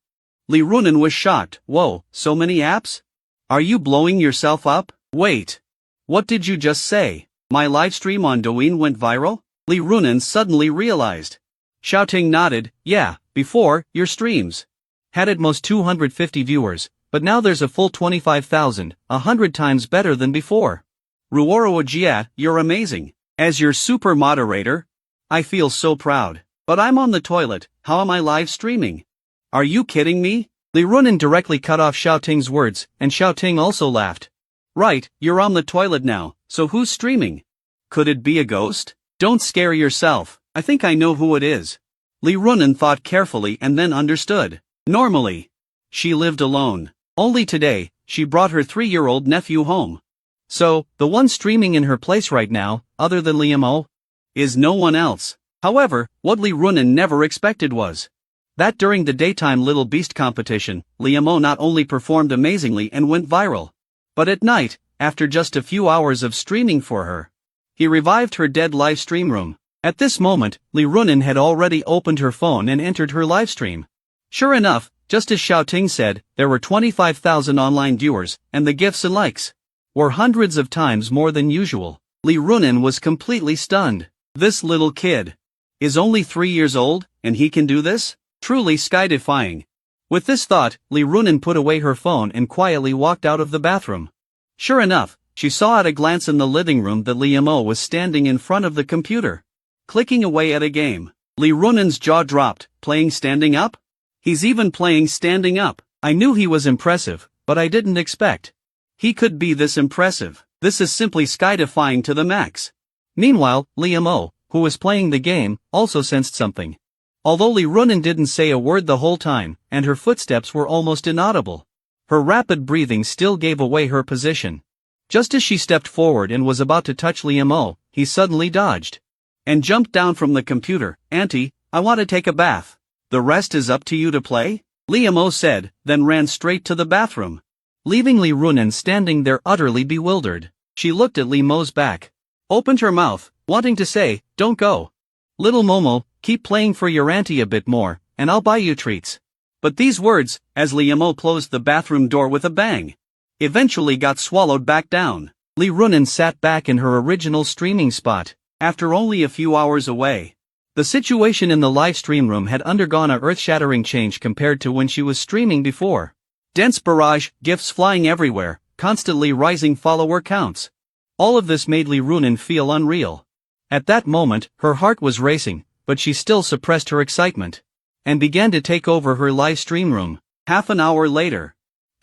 Li Runin was shocked. Whoa, so many apps? Are you blowing yourself up? Wait. What did you just say? My livestream on Douyin went viral? Li Runin suddenly realized. Xiao Ting nodded, yeah, before, your streams had at most 250 viewers, but now there's a full 25,000, 100 times better than before. Ruoruo Jia, you're amazing. As your super moderator, I feel so proud. But I'm on the toilet, how am I live streaming? Are you kidding me? Li Runin directly cut off Xiao Ting's words, and Xiao Ting also laughed. Right, you're on the toilet now, so who's streaming? Could it be a ghost? Don't scare yourself, I think I know who it is. Li Runin thought carefully and then understood. Normally, she lived alone. Only today, she brought her 3-year-old nephew home. So, the one streaming in her place right now, other than Li Mo, is no one else. However, what Li Runin never expected was that during the daytime Little Beast competition, Li Mo not only performed amazingly and went viral, but at night, after just a few hours of streaming for her, he revived her dead live stream room. At this moment, Li Runin had already opened her phone and entered her livestream. Sure enough, just as Xiao Ting said, there were 25,000 online viewers, and the gifts and likes were hundreds of times more than usual. Li Runin was completely stunned. This little kid is only 3 years old, and he can do this? Truly sky-defying. With this thought, Lee Runen put away her phone and quietly walked out of the bathroom. Sure enough, she saw at a glance in the living room that Lee Mo was standing in front of the computer, clicking away at a game. Lee Runen's jaw dropped. Playing standing up? He's even playing standing up. I knew he was impressive, but I didn't expect he could be this impressive. This is simply sky-defying to the max. Meanwhile, Lee Mo, who was playing the game, also sensed something. Although Lee Runen didn't say a word the whole time, and her footsteps were almost inaudible, her rapid breathing still gave away her position. Just as she stepped forward and was about to touch Lee Mo, he suddenly dodged and jumped down from the computer. "Auntie, I want to take a bath. The rest is up to you to play," Lee Mo said, then ran straight to the bathroom, leaving Lee Runen standing there utterly bewildered. She looked at Lee Mo's back, opened her mouth, wanting to say, "Don't go. Little Momo, keep playing for your auntie a bit more, and I'll buy you treats." But these words, as Lee Mo closed the bathroom door with a bang, eventually got swallowed back down. Lee Runen sat back in her original streaming spot, after only a few hours away. The situation in the live stream room had undergone a earth-shattering change compared to when she was streaming before. Dense barrage, gifts flying everywhere, constantly rising follower counts. All of this made Lee Runen feel unreal. At that moment, her heart was racing, but she still suppressed her excitement and began to take over her live stream room. Half an hour later.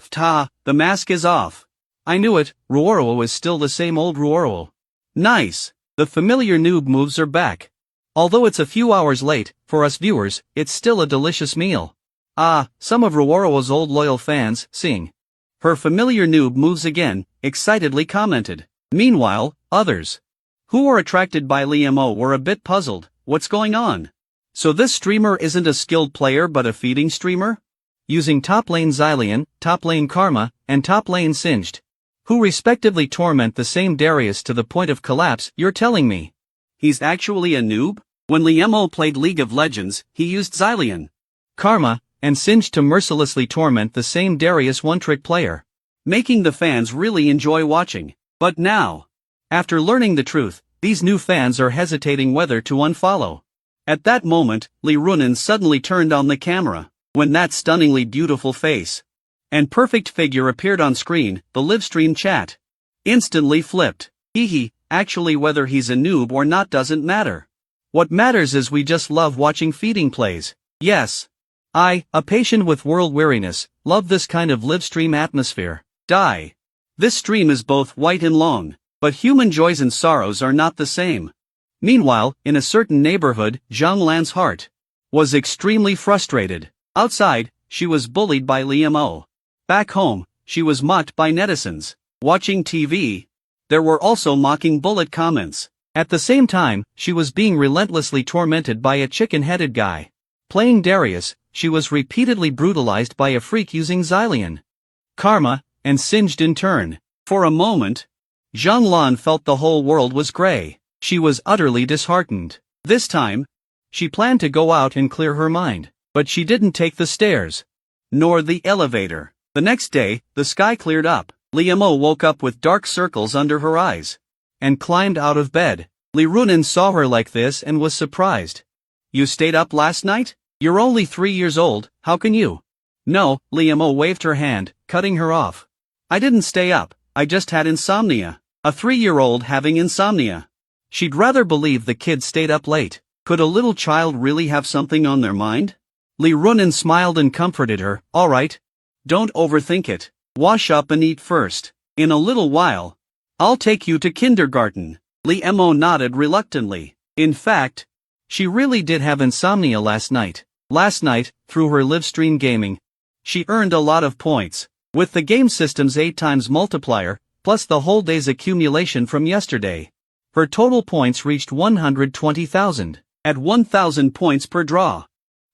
"Ta, the mask is off. I knew it, Ruoro is still the same old Ruoro. Nice. The familiar noob moves are back. Although it's a few hours late, for us viewers, it's still a delicious meal. Ah, some of Ruoro's old loyal fans, seeing her familiar noob moves again, excitedly commented. Meanwhile, others who were attracted by Lee Mo were a bit puzzled. What's going on? So this streamer isn't a skilled player but a feeding streamer? Using top lane Xylian, top lane Karma, and top lane Singed, who respectively torment the same Darius to the point of collapse. You're telling me he's actually a noob? When Lee Mo played League of Legends, he used Xylian, Karma, and Singed to mercilessly torment the same Darius one-trick player, making the fans really enjoy watching. But now, after learning the truth, these new fans are hesitating whether to unfollow. At that moment, Lee Runen suddenly turned on the camera. When that stunningly beautiful face and perfect figure appeared on screen, the livestream chat instantly flipped. Hehe, actually whether he's a noob or not doesn't matter. What matters is we just love watching feeding plays. Yes. I, a patient with world weariness, love this kind of livestream atmosphere. Die. This stream is both white and long, but human joys and sorrows are not the same. Meanwhile, in a certain neighborhood, Zhang Lan's heart was extremely frustrated. Outside, she was bullied by Lee Mo. Back home, she was mocked by netizens. Watching TV, there were also mocking bullet comments. At the same time, she was being relentlessly tormented by a chicken-headed guy. Playing Darius, she was repeatedly brutalized by a freak using Xylian, Karma, and Singed in turn. For a moment, Zhang Lan felt the whole world was gray. She was utterly disheartened. This time, she planned to go out and clear her mind. But she didn't take the stairs, nor the elevator. The next day, the sky cleared up. Lee Mo woke up with dark circles under her eyes and climbed out of bed. Lee Runen saw her like this and was surprised. "You stayed up last night? You're only 3 years old, how can you?" "No," Lee Mo waved her hand, cutting her off. "I didn't stay up, I just had insomnia." A 3-year-old having insomnia. She'd rather believe the kid stayed up late. Could a little child really have something on their mind? Lee Runen smiled and comforted her. "Alright. Don't overthink it. Wash up and eat first. In a little while, I'll take you to kindergarten." Lee Mo nodded reluctantly. In fact, she really did have insomnia last night. Last night, through her livestream gaming, she earned a lot of points. With the game system's 8 times multiplier, plus the whole day's accumulation from yesterday, her total points reached 120,000. At 1,000 points per draw,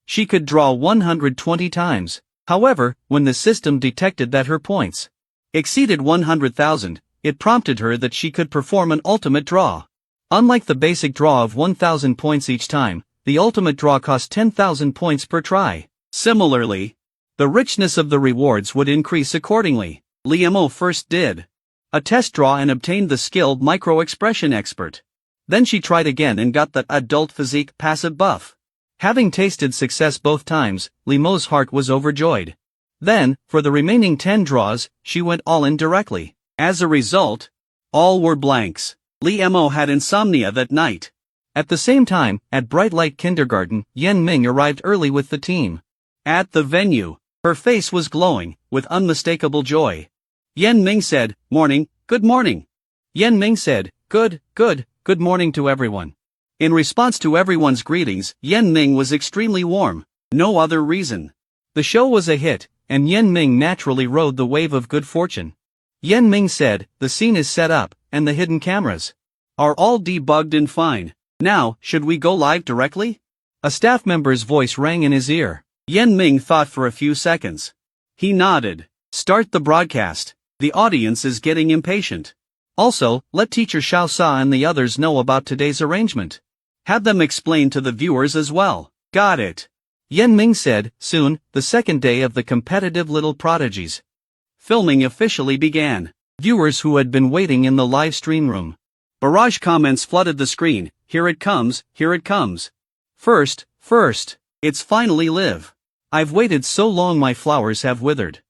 she could draw 120 times. However, when the system detected that her points exceeded 100,000, it prompted her that she could perform an ultimate draw. Unlike the basic draw of 1,000 points each time, the ultimate draw cost 10,000 points per try. Similarly, the richness of the rewards would increase accordingly. Lee Mo first did a test draw and obtained the skilled micro-expression expert. Then she tried again and got that adult physique passive buff. Having tasted success both times, Li Mo's heart was overjoyed. Then, for the remaining 10 draws, she went all in directly. As a result, all were blanks. Li Mo had insomnia that night. At the same time, at Bright Light Kindergarten, Yen Ming arrived early with the team. At the venue, her face was glowing, with unmistakable joy. Yen Ming said, "Morning, good morning." Yen Ming said, good morning to everyone." In response to everyone's greetings, Yen Ming was extremely warm. No other reason. The show was a hit, and Yen Ming naturally rode the wave of good fortune. Yen Ming said, "The scene is set up, and the hidden cameras are all debugged and fine. Now, should we go live directly?" A staff member's voice rang in his ear. Yen Ming thought for a few seconds. He nodded. "Start the broadcast. The audience is getting impatient. Also, let teacher Xiao Sa and the others know about today's arrangement. Have them explain to the viewers as well." "Got it," Yen Ming said. Soon, the second day of the competitive Little Prodigies filming officially began. Viewers who had been waiting in the live stream room. Barrage comments flooded the screen. Here it comes, here it comes. First, it's finally live. I've waited so long my flowers have withered.